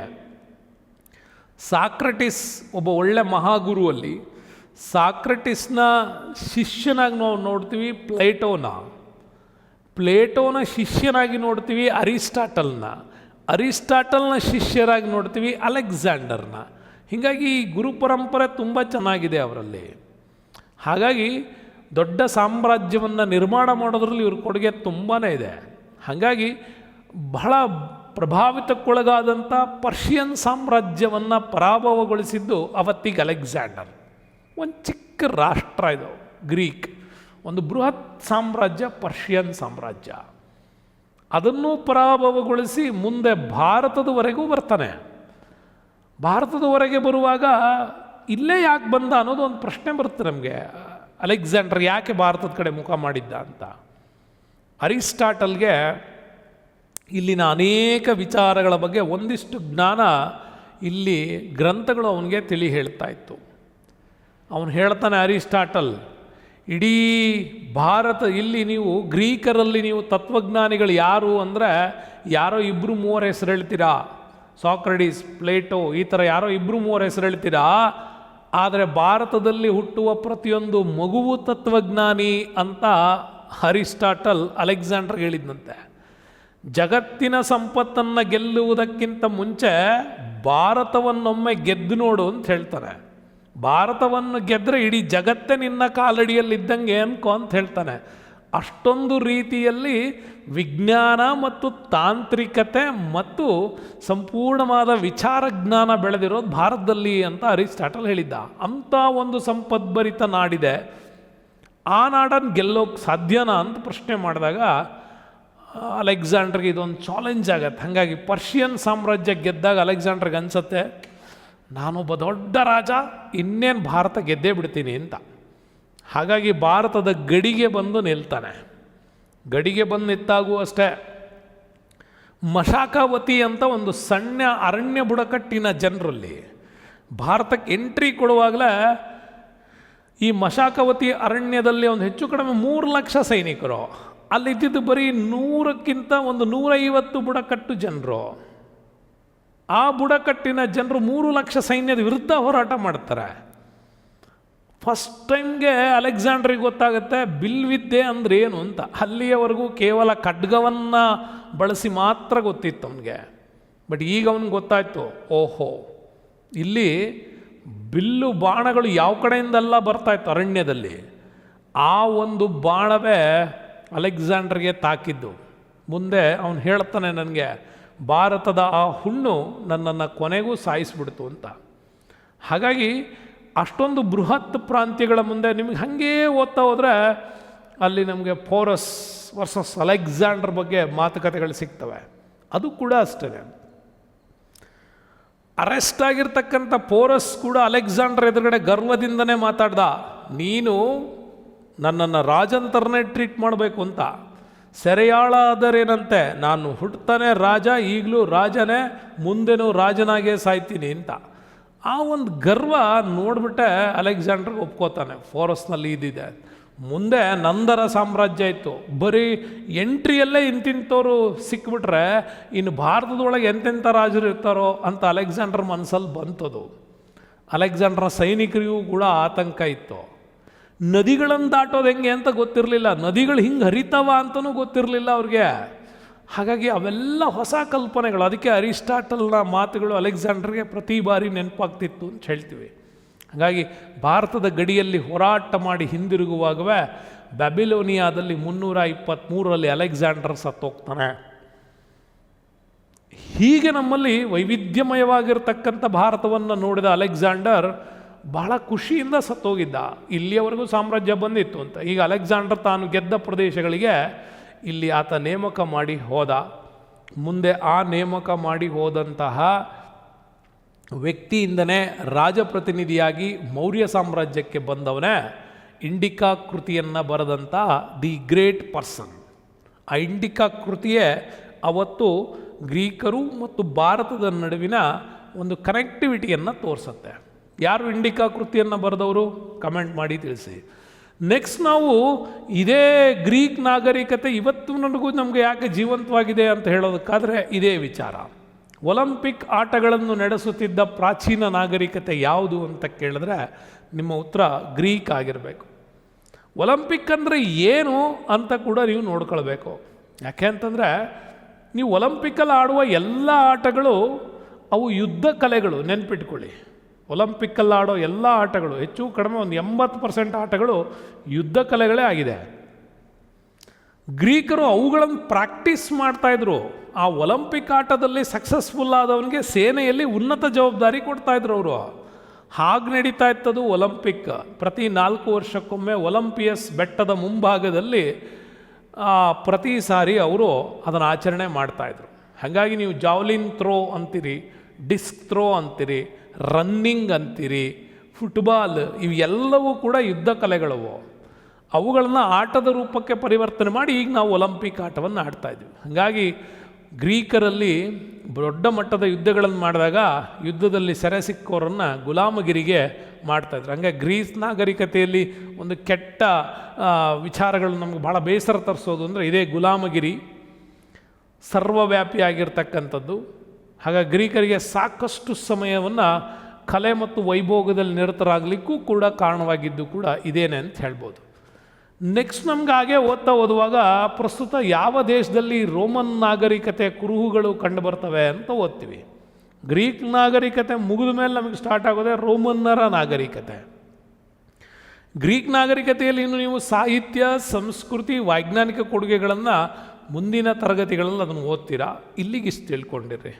ಸಾಕ್ರೆಟಿಸ್ ಒಬ್ಬ ಒಳ್ಳೆ ಮಹಾಗುರು. ಅಲ್ಲಿ ಸಾಕ್ರೆಟಿಸ್ನ ಶಿಷ್ಯನಾಗಿ ನಾವು ನೋಡ್ತೀವಿ ಪ್ಲೇಟೋನ ಶಿಷ್ಯನಾಗಿ ನೋಡ್ತೀವಿ ಅರಿಸ್ಟಾಟಲ್ನ ಶಿಷ್ಯರಾಗಿ ನೋಡ್ತೀವಿ ಅಲೆಕ್ಸಾಂಡರ್ನ. ಹೀಗಾಗಿ ಈ ಗುರು ಪರಂಪರೆ ತುಂಬ ಚೆನ್ನಾಗಿದೆ ಅವರಲ್ಲಿ. ಹಾಗಾಗಿ ದೊಡ್ಡ ಸಾಮ್ರಾಜ್ಯವನ್ನು ನಿರ್ಮಾಣ ಮಾಡೋದ್ರಲ್ಲಿ ಇವ್ರ ಕೊಡುಗೆ ತುಂಬಾ ಇದೆ. ಹಾಗಾಗಿ ಬಹಳ ಪ್ರಭಾವಿತಕ್ಕೊಳಗಾದಂಥ ಪರ್ಷಿಯನ್ ಸಾಮ್ರಾಜ್ಯವನ್ನು ಪರಾಭವಗೊಳಿಸಿದ್ದು ಅವತ್ತಿಗೆ ಅಲೆಕ್ಸಾಂಡರ್. ಒಂದು ಚಿಕ್ಕ ರಾಷ್ಟ್ರ ಇದು ಗ್ರೀಕ್, ಒಂದು ಬೃಹತ್ ಸಾಮ್ರಾಜ್ಯ ಪರ್ಷಿಯನ್ ಸಾಮ್ರಾಜ್ಯ. ಅದನ್ನು ಪರಾಭವಗೊಳಿಸಿ ಮುಂದೆ ಭಾರತದವರೆಗೂ ಬರ್ತಾನೆ. ಭಾರತದವರೆಗೆ ಬರುವಾಗ ಇಲ್ಲೇ ಯಾಕೆ ಬಂದ ಅನ್ನೋದು ಒಂದು ಪ್ರಶ್ನೆ ಬರುತ್ತೆ ನಮಗೆ. ಅಲೆಕ್ಸಾಂಡರ್ ಯಾಕೆ ಭಾರತದ ಕಡೆ ಮುಖ ಮಾಡಿದ್ದ ಅಂತ. ಅರಿಸ್ಟಾಟಲ್ಗೆ ಇಲ್ಲಿನ ಅನೇಕ ವಿಚಾರಗಳ ಬಗ್ಗೆ ಒಂದಿಷ್ಟು ಜ್ಞಾನ ಇಲ್ಲಿ ಗ್ರಂಥಗಳು ಅವನಿಗೆ ತಿಳಿ ಹೇಳ್ತಾ ಇತ್ತು. ಅವನು ಹೇಳ್ತಾನೆ, ಅರಿಸ್ಟಾಟಲ್, ಇಡೀ ಭಾರತ ಇಲ್ಲಿ ನೀವು ಗ್ರೀಕರಲ್ಲಿ ನೀವು ತತ್ವಜ್ಞಾನಿಗಳು ಯಾರು ಅಂದರೆ ಯಾರೋ ಇಬ್ಬರು ಮೂವರು ಹೆಸರು ಹೇಳ್ತೀರಾ, ಸಾಕ್ರಟೀಸ್, ಪ್ಲೇಟೋ, ಈ ಥರ ಯಾರೋ ಇಬ್ಬರು ಮೂವರು ಹೆಸರು ಹೇಳ್ತೀರಾ. ಆದರೆ ಭಾರತದಲ್ಲಿ ಹುಟ್ಟುವ ಪ್ರತಿಯೊಂದು ಮಗುವು ತತ್ವಜ್ಞಾನಿ ಅಂತ ಅರಿಸ್ಟಾಟಲ್ ಅಲೆಕ್ಸಾಂಡರ್ಗೆ ಹೇಳಿದ್ನಂತೆ. ಜಗತ್ತಿನ ಸಂಪತ್ತನ್ನು ಗೆಲ್ಲುವುದಕ್ಕಿಂತ ಮುಂಚೆ ಭಾರತವನ್ನೊಮ್ಮೆ ಗೆದ್ದು ನೋಡು ಅಂತ ಹೇಳ್ತಾನೆ. ಭಾರತವನ್ನು ಗೆದ್ದರೆ ಇಡೀ ಜಗತ್ತೇ ನಿನ್ನ ಕಾಲಡಿಯಲ್ಲಿದ್ದಂಗೆ ಅನ್ಕೋ ಅಂತ ಹೇಳ್ತಾನೆ. ಅಷ್ಟೊಂದು ರೀತಿಯಲ್ಲಿ ವಿಜ್ಞಾನ ಮತ್ತು ತಾಂತ್ರಿಕತೆ ಮತ್ತು ಸಂಪೂರ್ಣವಾದ ವಿಚಾರ ಜ್ಞಾನ ಬೆಳೆದಿರೋದು ಭಾರತದಲ್ಲಿ ಅಂತ ಅರಿಸ್ಟಾಟಲ್ ಹೇಳಿದ್ದ. ಅಂಥ ಒಂದು ಸಂಪದ್ಭರಿತ ನಾಡಿದೆ, ಆ ನಾಡನ್ನು ಗೆಲ್ಲೋಕ್ಕೆ ಸಾಧ್ಯನಾ ಅಂತ ಪ್ರಶ್ನೆ ಮಾಡಿದಾಗ ಅಲೆಕ್ಸಾಂಡರ್ಗೆ ಇದೊಂದು ಚಾಲೆಂಜ್ ಆಗತ್ತೆ. ಹಾಗಾಗಿ ಪರ್ಷಿಯನ್ ಸಾಮ್ರಾಜ್ಯ ಗೆದ್ದಾಗ ಅಲೆಕ್ಸಾಂಡರ್ಗೆ ಅನಿಸುತ್ತೆ, ನಾನೊಬ್ಬ ದೊಡ್ಡ ರಾಜ, ಇನ್ನೇನು ಭಾರತ ಗೆದ್ದೇ ಬಿಡ್ತೀನಿ ಅಂತ. ಹಾಗಾಗಿ ಭಾರತದ ಗಡಿಗೆ ಬಂದು ನಿಲ್ತಾನೆ. ಗಡಿಗೆ ಬಂದು ನಿಂತಾಗೂ ಅಷ್ಟೇ, ಮಶಾಕಾವತಿ ಅಂತ ಒಂದು ಸಣ್ಣ ಅರಣ್ಯ ಬುಡಕಟ್ಟಿನ ಜನರಲ್ಲಿ ಭಾರತಕ್ಕೆ ಎಂಟ್ರಿ ಕೊಡುವಾಗಲೇ ಈ ಮಶಾಕಾವತಿ ಅರಣ್ಯದಲ್ಲಿ ಒಂದು ಹೆಚ್ಚು ಕಡಿಮೆ 3 ಲಕ್ಷ ಸೈನಿಕರು, ಅಲ್ಲಿದ್ದಿದ್ದು ಬರೀ 100ಕ್ಕಿಂತ 150 ಬುಡಕಟ್ಟು ಜನರು. ಆ ಬುಡಕಟ್ಟಿನ ಜನರು 3 ಲಕ್ಷ ಸೈನ್ಯದ ವಿರುದ್ಧ ಹೋರಾಟ ಮಾಡ್ತಾರೆ. ಫಸ್ಟ್ ಟೈಮ್ಗೆ ಅಲೆಕ್ಸಾಂಡ್ರಿಗೆ ಗೊತ್ತಾಗುತ್ತೆ ಬಿಲ್ವಿದ್ಯೆ ಅಂದ್ರೆ ಏನು ಅಂತ. ಅಲ್ಲಿಯವರೆಗೂ ಕೇವಲ ಖಡ್ಗವನ್ನು ಬಳಸಿ ಮಾತ್ರ ಗೊತ್ತಿತ್ತು ಅವನಿಗೆ. ಬಟ್ ಈಗ ಅವನಿಗೆ ಗೊತ್ತಾಯ್ತು, ಓಹೋ, ಇಲ್ಲಿ ಬಿಲ್ಲು ಬಾಣಗಳು ಯಾವ ಕಡೆಯಿಂದೆಲ್ಲ ಬರ್ತಾಯಿತ್ತು ಅರಣ್ಯದಲ್ಲಿ. ಆ ಒಂದು ಬಾಣವೇ ಅಲೆಕ್ಸಾಂಡರ್ಗೆ ತಾಕಿದ್ದು. ಮುಂದೆ ಅವನು ಹೇಳ್ತಾನೆ, ನನಗೆ ಭಾರತದ ಆ ಹುಣ್ಣು ನನ್ನನ್ನು ಕೊನೆಗೂ ಸಾಯಿಸಿಬಿಡ್ತು ಅಂತ. ಹಾಗಾಗಿ ಅಷ್ಟೊಂದು ಬೃಹತ್ ಪ್ರಾಂತ್ಯಗಳ ಮುಂದೆ ನಿಮಗೆ ಹಾಗೇ ಓದ್ತಾ ಹೋದರೆ ಅಲ್ಲಿ ನಮಗೆ ಪೋರಸ್ ವರ್ಸಸ್ ಅಲೆಕ್ಸಾಂಡರ್ ಬಗ್ಗೆ ಮಾತುಕತೆಗಳು ಸಿಗ್ತವೆ. ಅದು ಕೂಡ ಅಷ್ಟೇ, ಅರೆಸ್ಟ್ ಆಗಿರ್ತಕ್ಕಂಥ ಪೋರಸ್ ಕೂಡ ಅಲೆಕ್ಸಾಂಡರ್ ಎದುರುಗಡೆ ಗರ್ವದಿಂದನೇ ಮಾತಾಡ್ದ, ನೀನು ನನ್ನನ್ನು ರಾಜಂತರನೇ ಟ್ರೀಟ್ ಮಾಡಬೇಕು ಅಂತ. ಸೆರೆಯಾಳಾದರೇನಂತೆ, ನಾನು ಹುಟ್ಟತಾನೆ ರಾಜ, ಈಗಲೂ ರಾಜನೇ, ಮುಂದೆನೂ ರಾಜನಾಗೇ ಸಾಯ್ತೀನಿ ಅಂತ. ಆ ಒಂದು ಗರ್ವ ನೋಡಿಬಿಟ್ಟೆ ಅಲೆಕ್ಸಾಂಡ್ರಿಗೆ ಒಪ್ಕೋತಾನೆ, ಫೋರಸ್ನಲ್ಲಿ ಇದ್ದಿದೆ. ಮುಂದೆ ನಂದರ ಸಾಮ್ರಾಜ್ಯ ಇತ್ತು, ಬರೀ ಎಂಟ್ರಿಯಲ್ಲೇ ಇಂತಿಂಥವ್ರು ಸಿಕ್ಬಿಟ್ರೆ ಇನ್ನು ಭಾರತದೊಳಗೆ ಎಂತೆಂಥ ರಾಜರು ಇರ್ತಾರೋ ಅಂತ ಅಲೆಕ್ಸಾಂಡರ್ ಮನಸ್ಸಲ್ಲಿ ಬಂತದು. ಅಲೆಕ್ಸಾಂಡ್ರ ಸೈನಿಕರಿಗೂ ಕೂಡ ಆತಂಕ ಇತ್ತು. ನದಿಗಳನ್ನು ದಾಟೋದು ಹೆಂಗೆ ಅಂತ ಗೊತ್ತಿರಲಿಲ್ಲ, ನದಿಗಳು ಹಿಂಗೆ ಹರಿತಾವ ಅಂತಲೂ ಗೊತ್ತಿರಲಿಲ್ಲ ಅವ್ರಿಗೆ. ಹಾಗಾಗಿ ಅವೆಲ್ಲ ಹೊಸ ಕಲ್ಪನೆಗಳು. ಅದಕ್ಕೆ ಅರಿಸ್ಟಾಟಲ್ನ ಮಾತುಗಳು ಅಲೆಕ್ಸಾಂಡರ್ಗೆ ಪ್ರತಿ ಬಾರಿ ನೆನಪಾಗ್ತಿತ್ತು ಅಂತ ಹೇಳ್ತೀವಿ. ಹಾಗಾಗಿ ಭಾರತದ ಗಡಿಯಲ್ಲಿ ಹೋರಾಟ ಮಾಡಿ ಹಿಂದಿರುಗುವಾಗವೇ ಬ್ಯಾಬಿಲೋನಿಯಾದಲ್ಲಿ 323ರಲ್ಲಿ ಅಲೆಕ್ಸಾಂಡರ್ ಸತ್ತೋಗ್ತಾನೆ. ಹೀಗೆ ನಮ್ಮಲ್ಲಿ ವೈವಿಧ್ಯಮಯವಾಗಿರ್ತಕ್ಕಂಥ ಭಾರತವನ್ನು ನೋಡಿದ ಅಲೆಕ್ಸಾಂಡರ್ ಬಹಳ ಖುಷಿಯಿಂದ ಸತ್ತೋಗಿದ್ದ. ಇಲ್ಲಿಯವರೆಗೂ ಸಾಮ್ರಾಜ್ಯ ಬಂದಿತ್ತು ಅಂತ. ಈಗ ಅಲೆಕ್ಸಾಂಡರ್ ತಾನು ಗೆದ್ದ ಪ್ರದೇಶಗಳಿಗೆ ಇಲ್ಲಿ ಆತ ನೇಮಕ ಮಾಡಿ ಹೋದ. ಮುಂದೆ ಆ ನೇಮಕ ಮಾಡಿ ಹೋದಂತಹ ವ್ಯಕ್ತಿಯಿಂದನೇ ರಾಜಪ್ರತಿನಿಧಿಯಾಗಿ ಮೌರ್ಯ ಸಾಮ್ರಾಜ್ಯಕ್ಕೆ ಬಂದವನೇ ಇಂಡಿಕಾ ಕೃತಿಯನ್ನು ಬರೆದಂಥ ದಿ ಗ್ರೇಟ್ ಪರ್ಸನ್. ಆ ಇಂಡಿಕಾ ಕೃತಿಯೇ ಅವತ್ತು ಗ್ರೀಕರು ಮತ್ತು ಭಾರತದ ನಡುವಿನ ಒಂದು ಕನೆಕ್ಟಿವಿಟಿಯನ್ನು ತೋರಿಸುತ್ತೆ. ಯಾರು ಇಂಡಿಕಾ ಕೃತಿಯನ್ನು ಬರೆದವರು ಕಮೆಂಟ್ ಮಾಡಿ ತಿಳಿಸಿ. ನೆಕ್ಸ್ಟ್ ನಾವು ಇದೇ ಗ್ರೀಕ್ ನಾಗರಿಕತೆ ಇವತ್ತಿನವರೆಗೂ ನಮಗೆ ಯಾಕೆ ಜೀವಂತವಾಗಿದೆ ಅಂತ ಹೇಳೋದಕ್ಕಾದರೆ ಇದೇ ವಿಚಾರ. ಒಲಿಂಪಿಕ್ ಆಟಗಳನ್ನು ನಡೆಸುತ್ತಿದ್ದ ಪ್ರಾಚೀನ ನಾಗರಿಕತೆ ಯಾವುದು ಅಂತ ಕೇಳಿದ್ರೆ ನಿಮ್ಮ ಉತ್ತರ ಗ್ರೀಕ್ ಆಗಿರಬೇಕು. ಒಲಿಂಪಿಕ್ ಅಂದರೆ ಏನು ಅಂತ ಕೂಡ ನೀವು ನೋಡ್ಕೊಳ್ಬೇಕು. ಯಾಕೆ ಅಂತಂದರೆ ನೀವು ಒಲಿಂಪಿಕಲ್ಲಿ ಆಡುವ ಎಲ್ಲ ಆಟಗಳು ಅವು ಯುದ್ಧ ಕಲೆಗಳು. ನೆನ್ಪಿಟ್ಕೊಳ್ಳಿ, ಒಲಿಂಪಿಕ್ಕಲ್ಲಿ ಆಡೋ ಎಲ್ಲ ಆಟಗಳು ಹೆಚ್ಚು ಕಡಿಮೆ ಒಂದು 80% ಆಟಗಳು ಯುದ್ಧ ಕಲೆಗಳೇ ಆಗಿದೆ. ಗ್ರೀಕರು ಅವುಗಳನ್ನು ಪ್ರಾಕ್ಟೀಸ್ ಮಾಡ್ತಾಯಿದ್ರು. ಆ ಒಲಿಂಪಿಕ್ ಆಟದಲ್ಲಿ ಸಕ್ಸಸ್ಫುಲ್ ಆದವನಿಗೆ ಸೇನೆಯಲ್ಲಿ ಉನ್ನತ ಜವಾಬ್ದಾರಿ ಕೊಡ್ತಾಯಿದ್ರು ಅವರು. ಹಾಗೆ ನಡೀತಾ ಇತ್ತದು ಒಲಿಂಪಿಕ್. ಪ್ರತಿ 4 ವರ್ಷಕ್ಕೊಮ್ಮೆ ಒಲಿಂಪಿಯಸ್ ಬೆಟ್ಟದ ಮುಂಭಾಗದಲ್ಲಿ ಪ್ರತಿ ಸಾರಿ ಅವರು ಅದನ್ನು ಆಚರಣೆ ಮಾಡ್ತಾಯಿದ್ರು. ಹಾಗಾಗಿ ನೀವು ಜಾವ್ಲಿನ್ ಥ್ರೋ ಅಂತೀರಿ, ಡಿಸ್ಕ್ ಥ್ರೋ ಅಂತೀರಿ, ರನ್ನಿಂಗ್ ಅಂತೀರಿ, ಫುಟ್ಬಾಲ್, ಇವೆಲ್ಲವೂ ಕೂಡ ಯುದ್ಧ ಕಲೆಗಳವು. ಅವುಗಳನ್ನು ಆಟದ ರೂಪಕ್ಕೆ ಪರಿವರ್ತನೆ ಮಾಡಿ ಈಗ ನಾವು ಒಲಿಂಪಿಕ್ ಆಟವನ್ನು ಆಡ್ತಾಯಿದ್ವಿ. ಹಾಗಾಗಿ ಗ್ರೀಕರಲ್ಲಿ ದೊಡ್ಡ ಮಟ್ಟದ ಯುದ್ಧಗಳನ್ನು ಮಾಡಿದಾಗ ಯುದ್ಧದಲ್ಲಿ ಸೆರೆ ಸಿಕ್ಕೋರನ್ನು ಗುಲಾಮಗಿರಿಗೆ ಮಾಡ್ತಾಯಿದ್ರು. ಹಂಗೆ ಗ್ರೀಸ್ ನಾಗರಿಕತೆಯಲ್ಲಿ ಒಂದು ಕೆಟ್ಟ ವಿಚಾರಗಳು ನಮ್ಗೆ ಭಾಳ ಬೇಸರ ತರಿಸೋದು ಅಂದರೆ ಇದೇ ಗುಲಾಮಗಿರಿ, ಸರ್ವವ್ಯಾಪಿಯಾಗಿರ್ತಕ್ಕಂಥದ್ದು. ಹಾಗಾಗಿ ಗ್ರೀಕರಿಗೆ ಸಾಕಷ್ಟು ಸಮಯವನ್ನು ಕಲೆ ಮತ್ತು ವೈಭೋಗದಲ್ಲಿ ನಿರತರಾಗಲಿಕ್ಕೂ ಕೂಡ ಕಾರಣವಾಗಿದ್ದು ಕೂಡ ಇದೇನೆ ಅಂತ ಹೇಳ್ಬೋದು. ನೆಕ್ಸ್ಟ್ ನಮ್ಗೆ ಹಾಗೆ ಓದ್ತಾ ಓದುವಾಗ ಪ್ರಸ್ತುತ ಯಾವ ದೇಶದಲ್ಲಿ ರೋಮನ್ ನಾಗರಿಕತೆ ಕುರುಹುಗಳು ಕಂಡುಬರ್ತವೆ ಅಂತ ಓದ್ತೀವಿ. ಗ್ರೀಕ್ ನಾಗರಿಕತೆ ಮುಗಿದ ಮೇಲೆ ನಮಗೆ ಸ್ಟಾರ್ಟ್ ಆಗೋದೇ ರೋಮನ್ನರ ನಾಗರಿಕತೆ. ಗ್ರೀಕ್ ನಾಗರಿಕತೆಯಲ್ಲಿ ಇನ್ನು ನೀವು ಸಾಹಿತ್ಯ, ಸಂಸ್ಕೃತಿ, ವೈಜ್ಞಾನಿಕ ಕೊಡುಗೆಗಳನ್ನು ಮುಂದಿನ ತರಗತಿಗಳಲ್ಲಿ ಅದನ್ನು ಓದ್ತೀರಾ. ಇಲ್ಲಿಗಿಷ್ಟು ತಿಳ್ಕೊಂಡಿರ್ರಿ.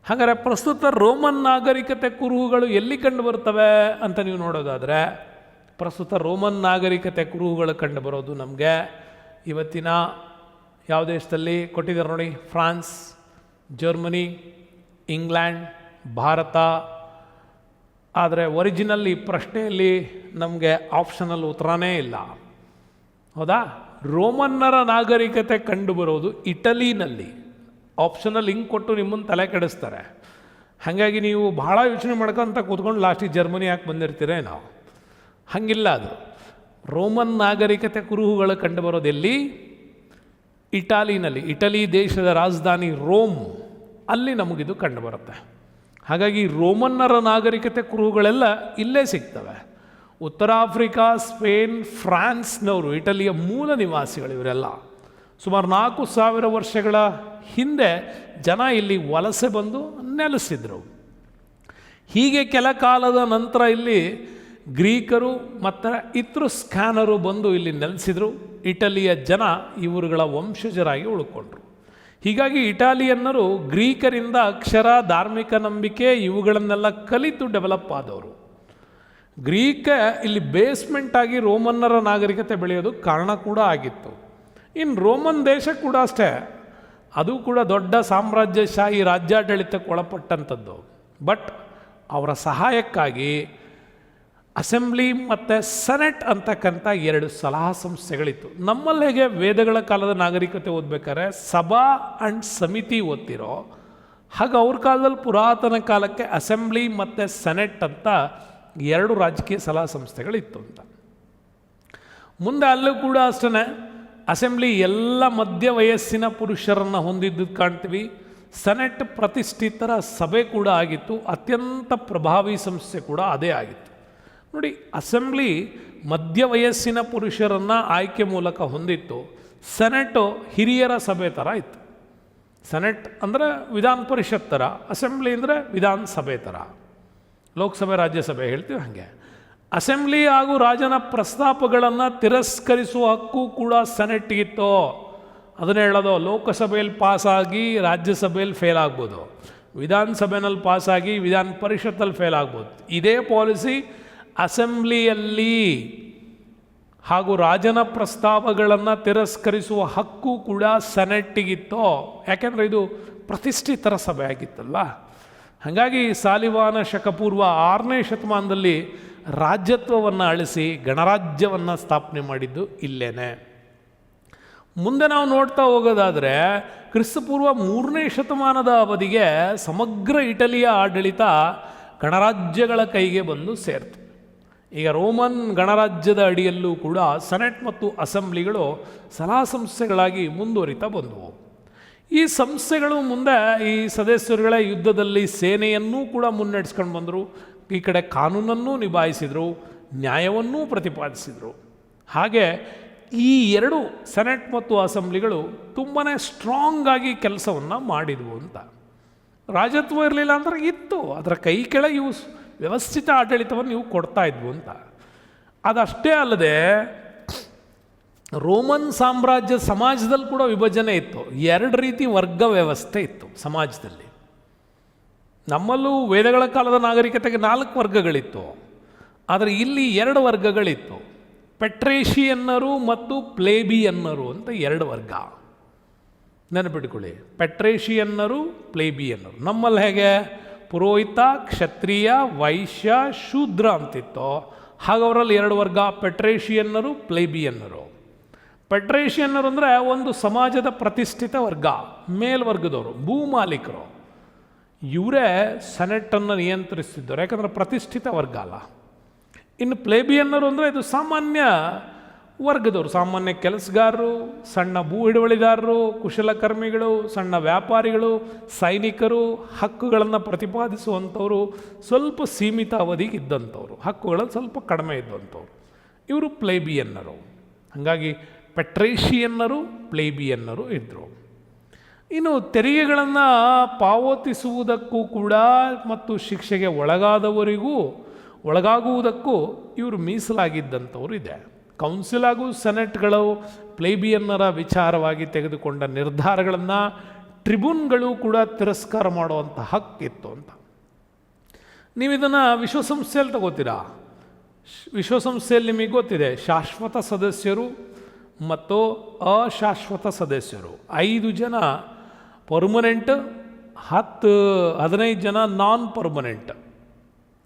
ಹಾಗಾದರೆ ಪ್ರಸ್ತುತ ರೋಮನ್ ನಾಗರಿಕತೆ ಕುರುಹುಗಳು ಎಲ್ಲಿ ಕಂಡು ಬರ್ತವೆ ಅಂತ ನೀವು ನೋಡೋದಾದರೆ, ಪ್ರಸ್ತುತ ರೋಮನ್ ನಾಗರಿಕತೆ ಕುರುಹುಗಳು ಕಂಡು ಬರೋದು ನಮಗೆ ಇವತ್ತಿನ ಯಾವ ದೇಶದಲ್ಲಿ ಕೊಟ್ಟಿದ್ದಾರೆ ನೋಡಿ, ಫ್ರಾನ್ಸ್, ಜರ್ಮನಿ, ಇಂಗ್ಲೆಂಡ್, ಭಾರತ. ಆದರೆ ಒರಿಜಿನಲ್ ಈ ಪ್ರಶ್ನೆಯಲ್ಲಿ ನಮಗೆ ಆಪ್ಷನಲ್ ಉತ್ತರನೇ ಇಲ್ಲ, ಹೌದಾ? ರೋಮನ್ನರ ನಾಗರಿಕತೆ ಕಂಡುಬರೋದು ಇಟಲಿನಲ್ಲಿ. ಆಪ್ಷನಲ್ಲಿ ಹಿಂಗೆ ಕೊಟ್ಟು ನಿಮ್ಮನ್ನು ತಲೆ ಕೆಡಿಸ್ತಾರೆ. ಹಾಗಾಗಿ ನೀವು ಭಾಳ ಯೋಚನೆ ಮಾಡ್ಕೊಂತ ಕೂತ್ಕೊಂಡು ಲಾಸ್ಟಿಗೆ ಜರ್ಮನಿ ಯಾಕೆ ಬಂದಿರ್ತೀರೇ ನಾವು. ಹಾಗಿಲ್ಲ, ಅದು ರೋಮನ್ ನಾಗರಿಕತೆ ಕುರುಹುಗಳು ಕಂಡುಬರೋದು ಎಲ್ಲಿ? ಇಟಾಲಿನಲ್ಲಿ. ಇಟಲಿ ದೇಶದ ರಾಜಧಾನಿ ರೋಮ್, ಅಲ್ಲಿ ನಮಗಿದು ಕಂಡುಬರುತ್ತೆ. ಹಾಗಾಗಿ ರೋಮನ್ನರ ನಾಗರಿಕತೆ ಕುರುಹುಗಳೆಲ್ಲ ಇಲ್ಲೇ ಸಿಗ್ತವೆ. ಉತ್ತರ ಆಫ್ರಿಕಾ, ಸ್ಪೇನ್, ಫ್ರಾನ್ಸ್ನವರು, ಇಟಲಿಯ ಮೂಲ ನಿವಾಸಿಗಳು ಇವರೆಲ್ಲ. ಸುಮಾರು 4000 ವರ್ಷಗಳ ಹಿಂದೆ ಜನ ಇಲ್ಲಿ ವಲಸೆ ಬಂದು ನೆಲೆಸಿದ್ರು. ಹೀಗೆ ಕೆಲ ಕಾಲದ ನಂತರ ಇಲ್ಲಿ ಗ್ರೀಕರು ಮತ್ತು ಇತ್ರುಸ್ಕ್ಯಾನರು ಬಂದು ಇಲ್ಲಿ ನೆಲೆಸಿದರು. ಇಟಲಿಯ ಜನ ಇವರುಗಳ ವಂಶಜರಾಗಿ ಉಳ್ಕೊಂಡ್ರು. ಹೀಗಾಗಿ ಇಟಾಲಿಯನ್ನರು ಗ್ರೀಕರಿಂದ ಅಕ್ಷರ, ಧಾರ್ಮಿಕ ನಂಬಿಕೆ ಇವುಗಳನ್ನೆಲ್ಲ ಕಲಿತು ಡೆವಲಪ್ ಆದವರು. ಗ್ರೀಕ ಇಲ್ಲಿ ಬೇಸ್ಮೆಂಟ್ ಆಗಿ ರೋಮನ್ನರ ನಾಗರಿಕತೆ ಬೆಳೆಯೋದು ಕಾರಣ ಕೂಡ ಆಗಿತ್ತು. ಇನ್ನು ರೋಮನ್ ದೇಶ ಕೂಡ ಅಷ್ಟೇ, ಅದು ಕೂಡ ದೊಡ್ಡ ಸಾಮ್ರಾಜ್ಯಶಾಹಿ ರಾಜ್ಯಾಡಳಿತಕ್ಕೆ ಒಳಪಟ್ಟಂಥದ್ದು. ಬಟ್ ಅವರ ಸಹಾಯಕ್ಕಾಗಿ ಅಸೆಂಬ್ಲಿ ಮತ್ತು ಸೆನೆಟ್ ಅಂತಕ್ಕಂಥ 2 ಸಲಹಾ ಸಂಸ್ಥೆಗಳಿತ್ತು. ನಮ್ಮಲ್ಲಿ ಹೇಗೆ ವೇದಗಳ ಕಾಲದ ನಾಗರಿಕತೆ ಓದ್ಬೇಕಾದ್ರೆ ಸಭಾ ಆ್ಯಂಡ್ ಸಮಿತಿ ಓದ್ತಿರೋ, ಹಾಗೆ ಅವ್ರ ಕಾಲದಲ್ಲಿ ಪುರಾತನ ಕಾಲಕ್ಕೆ ಅಸೆಂಬ್ಲಿ ಮತ್ತು ಸೆನೆಟ್ ಅಂತ 2 ರಾಜಕೀಯ ಸಲಹಾ ಸಂಸ್ಥೆಗಳಿತ್ತು ಅಂತ. ಮುಂದೆ ಅಲ್ಲೂ ಕೂಡ ಅಷ್ಟೇ, ಅಸೆಂಬ್ಲಿ ಎಲ್ಲ ಮಧ್ಯ ವಯಸ್ಸಿನ ಪುರುಷರನ್ನು ಹೊಂದಿದ್ದು ಕಾಣ್ತೀವಿ. ಸೆನೆಟ್ ಪ್ರತಿಷ್ಠಿತರ ಸಭೆ ಕೂಡ ಆಗಿತ್ತು, ಅತ್ಯಂತ ಪ್ರಭಾವಿ ಸಂಸ್ಥೆ ಕೂಡ ಅದೇ ಆಗಿತ್ತು. ನೋಡಿ, ಅಸೆಂಬ್ಲಿ ಮಧ್ಯ ವಯಸ್ಸಿನ ಪುರುಷರನ್ನು ಆಯ್ಕೆ ಮೂಲಕ ಹೊಂದಿತ್ತು. ಸೆನೆಟು ಹಿರಿಯರ ಸಭೆ ಥರ ಇತ್ತು. ಸೆನೆಟ್ ಅಂದರೆ ವಿಧಾನ ಪರಿಷತ್ ಥರ, ಅಸೆಂಬ್ಲಿ ಅಂದರೆ ವಿಧಾನಸಭೆ ಥರ, ಲೋಕಸಭೆ ರಾಜ್ಯಸಭೆ ಹೇಳ್ತೀವಿ ಹಾಗೆ. ಅಸೆಂಬ್ಲಿ ಹಾಗೂ ರಾಜನ ಪ್ರಸ್ತಾಪಗಳನ್ನು ತಿರಸ್ಕರಿಸುವ ಹಕ್ಕು ಕೂಡ ಸೆನೆಟ್ಗಿತ್ತು. ಅದನ್ನು ಹೇಳೋದು, ಲೋಕಸಭೆಯಲ್ಲಿ ಪಾಸಾಗಿ ರಾಜ್ಯಸಭೆಯಲ್ಲಿ ಫೇಲ್ ಆಗ್ಬೋದು, ವಿಧಾನಸಭೆಯಲ್ಲಿ ಪಾಸಾಗಿ ವಿಧಾನ ಪರಿಷತ್ತಲ್ಲಿ ಫೇಲ್ ಆಗ್ಬೋದು. ಇದೇ ಪಾಲಿಸಿ ಅಸೆಂಬ್ಲಿಯಲ್ಲಿ ಹಾಗೂ ರಾಜನ ಪ್ರಸ್ತಾಪಗಳನ್ನು ತಿರಸ್ಕರಿಸುವ ಹಕ್ಕು ಕೂಡ ಸೆನೆಟ್ಟಿಗಿತ್ತು. ಯಾಕೆಂದರೆ ಇದು ಪ್ರತಿಷ್ಠಿತರ ಸಭೆ ಆಗಿತ್ತಲ್ವ. ಹಾಗಾಗಿ ಸಾಲಿವಾನ ಶಕಪೂರ್ವ 6ನೇ ಶತಮಾನದಲ್ಲಿ ರಾಜ್ಯತ್ವವನ್ನು ಅಳಿಸಿ ಗಣರಾಜ್ಯವನ್ನು ಸ್ಥಾಪನೆ ಮಾಡಿದ್ದು ಇಲ್ಲೇನೆ. ಮುಂದೆ ನಾವು ನೋಡ್ತಾ ಹೋಗೋದಾದರೆ ಕ್ರಿಸ್ತಪೂರ್ವ 3ನೇ ಶತಮಾನದ ಅವಧಿಗೆ ಸಮಗ್ರ ಇಟಲಿಯ ಆಡಳಿತ ಗಣರಾಜ್ಯಗಳ ಕೈಗೆ ಬಂದು ಸೇರ್ತು. ಈಗ ರೋಮನ್ ಗಣರಾಜ್ಯದ ಅಡಿಯಲ್ಲೂ ಕೂಡ ಸೆನೆಟ್ ಮತ್ತು ಅಸೆಂಬ್ಲಿಗಳು ಸಲಹಾ ಸಂಸ್ಥೆಗಳಾಗಿ ಮುಂದುವರಿತಾ ಬಂದವು. ಈ ಸಂಸ್ಥೆಗಳು ಮುಂದೆ ಈ ಸದಸ್ಯರುಗಳ ಯುದ್ಧದಲ್ಲಿ ಸೇನೆಯನ್ನೂ ಕೂಡ ಮುನ್ನಡೆಸ್ಕೊಂಡು ಬಂದರು. ಈ ಕಡೆ ಕಾನೂನನ್ನೂ ನಿಭಾಯಿಸಿದರು, ನ್ಯಾಯವನ್ನೂ ಪ್ರತಿಪಾದಿಸಿದರು. ಹಾಗೆ ಈ 2 ಸೆನೆಟ್ ಮತ್ತು ಅಸೆಂಬ್ಲಿಗಳು ತುಂಬಾ ಸ್ಟ್ರಾಂಗ್ ಆಗಿ ಕೆಲಸವನ್ನು ಮಾಡಿದವು ಅಂತ. ರಾಜತ್ವ ಇರಲಿಲ್ಲ ಅಂದ್ರೆ ಇತ್ತು, ಅದರ ಕೈ ಕೆಳಗೆ ಇವು ವ್ಯವಸ್ಥಿತ ಆಡಳಿತವನ್ನು ಇವು ಕೊಡ್ತಾ ಇದ್ವು ಅಂತ. ಅದಷ್ಟೇ ಅಲ್ಲದೆ ರೋಮನ್ ಸಾಮ್ರಾಜ್ಯ ಸಮಾಜದಲ್ಲಿ ಕೂಡ ವಿಭಜನೆ ಇತ್ತು. 2 ರೀತಿ ವರ್ಗ ವ್ಯವಸ್ಥೆ ಇತ್ತು ಸಮಾಜದಲ್ಲಿ. ನಮ್ಮಲ್ಲೂ ವೇದಗಳ ಕಾಲದ ನಾಗರಿಕತೆಗೆ 4 ವರ್ಗಗಳಿತ್ತು, ಆದರೆ ಇಲ್ಲಿ 2 ವರ್ಗಗಳಿತ್ತು. ಪೆಟ್ರೇಷಿಯನ್ನರು ಮತ್ತು ಪ್ಲೇಬಿಯನ್ನರು ಅಂತ 2 ವರ್ಗ. ನೆನಪಿಟ್ಕೊಳ್ಳಿ, ಪೆಟ್ರೇಷಿಯನ್ನರು, ಪ್ಲೇಬಿಯನ್ನರು. ನಮ್ಮಲ್ಲಿ ಹೇಗೆ ಪುರೋಹಿತ, ಕ್ಷತ್ರಿಯ, ವೈಶ್ಯ, ಶೂದ್ರ ಅಂತಿತ್ತು, ಹಾಗವರಲ್ಲಿ ಎರಡು ವರ್ಗ, ಪೆಟ್ರೇಷಿಯನ್ನರು, ಪ್ಲೇಬಿಯನ್ನರು. ಪೆಟ್ರೇಷಿಯನ್ನರು ಅಂದರೆ ಒಂದು ಸಮಾಜದ ಪ್ರತಿಷ್ಠಿತ ವರ್ಗ, ಮೇಲ್ವರ್ಗದವರು, ಭೂಮಾಲೀಕರು. ಇವರೇ ಸೆನೆಟನ್ನು ನಿಯಂತ್ರಿಸ್ತಿದ್ದರು, ಯಾಕಂದರೆ ಪ್ರತಿಷ್ಠಿತ ವರ್ಗ ಅಲ್ಲ. ಇನ್ನು ಪ್ಲೇಬಿಯನ್ನರು ಅಂದರೆ ಇದು ಸಾಮಾನ್ಯ ವರ್ಗದವರು, ಸಾಮಾನ್ಯ ಕೆಲಸಗಾರರು, ಸಣ್ಣ ಭೂ ಹಿಡುವಳಿದಾರರು, ಕುಶಲಕರ್ಮಿಗಳು, ಸಣ್ಣ ವ್ಯಾಪಾರಿಗಳು, ಸೈನಿಕರು, ಹಕ್ಕುಗಳನ್ನು ಪ್ರತಿಪಾದಿಸುವಂಥವರು, ಸ್ವಲ್ಪ ಸೀಮಿತ ಅವಧಿಗೆ ಇದ್ದಂಥವ್ರು, ಹಕ್ಕುಗಳಲ್ಲಿ ಸ್ವಲ್ಪ ಕಡಿಮೆ ಇದ್ದಂಥವ್ರು, ಇವರು ಪ್ಲೇಬಿಯನ್ನರು. ಹಾಗಾಗಿ ಪೆಟ್ರೇಷಿಯನ್ನರು, ಪ್ಲೇಬಿಯನ್ನರು ಇದ್ದರು. ಇನ್ನು ತೆರಿಗೆಗಳನ್ನು ಪಾವತಿಸುವುದಕ್ಕೂ ಕೂಡ ಮತ್ತು ಶಿಕ್ಷೆಗೆ ಒಳಗಾಗುವುದಕ್ಕೂ ಇವರು ಮೀಸಲಾಗಿದ್ದಂಥವ್ರು ಇದೆ. ಕೌನ್ಸಿಲ್ ಹಾಗೂ ಸೆನೆಟ್ಗಳು ಪ್ಲೇಬಿಯನ್ನರ ವಿಚಾರವಾಗಿ ತೆಗೆದುಕೊಂಡ ನಿರ್ಧಾರಗಳನ್ನು ಟ್ರಿಬ್ಯೂನ್ಗಳು ಕೂಡ ತಿರಸ್ಕಾರ ಮಾಡುವಂಥ ಹಕ್ಕಿತ್ತು ಅಂತ. ನೀವು ಇದನ್ನು ವಿಶ್ವಸಂಸ್ಥೆಯಲ್ಲಿ ತಗೋತೀರಾ. ವಿಶ್ವಸಂಸ್ಥೆಯಲ್ಲಿ ನಿಮಗೆ ಗೊತ್ತಿದೆ, ಶಾಶ್ವತ ಸದಸ್ಯರು ಮತ್ತು ಅಶಾಶ್ವತ ಸದಸ್ಯರು. 5 ಜನ ಪರ್ಮನೆಂಟ್, 15 ಜನ ನಾನ್ ಪರ್ಮನೆಂಟ್.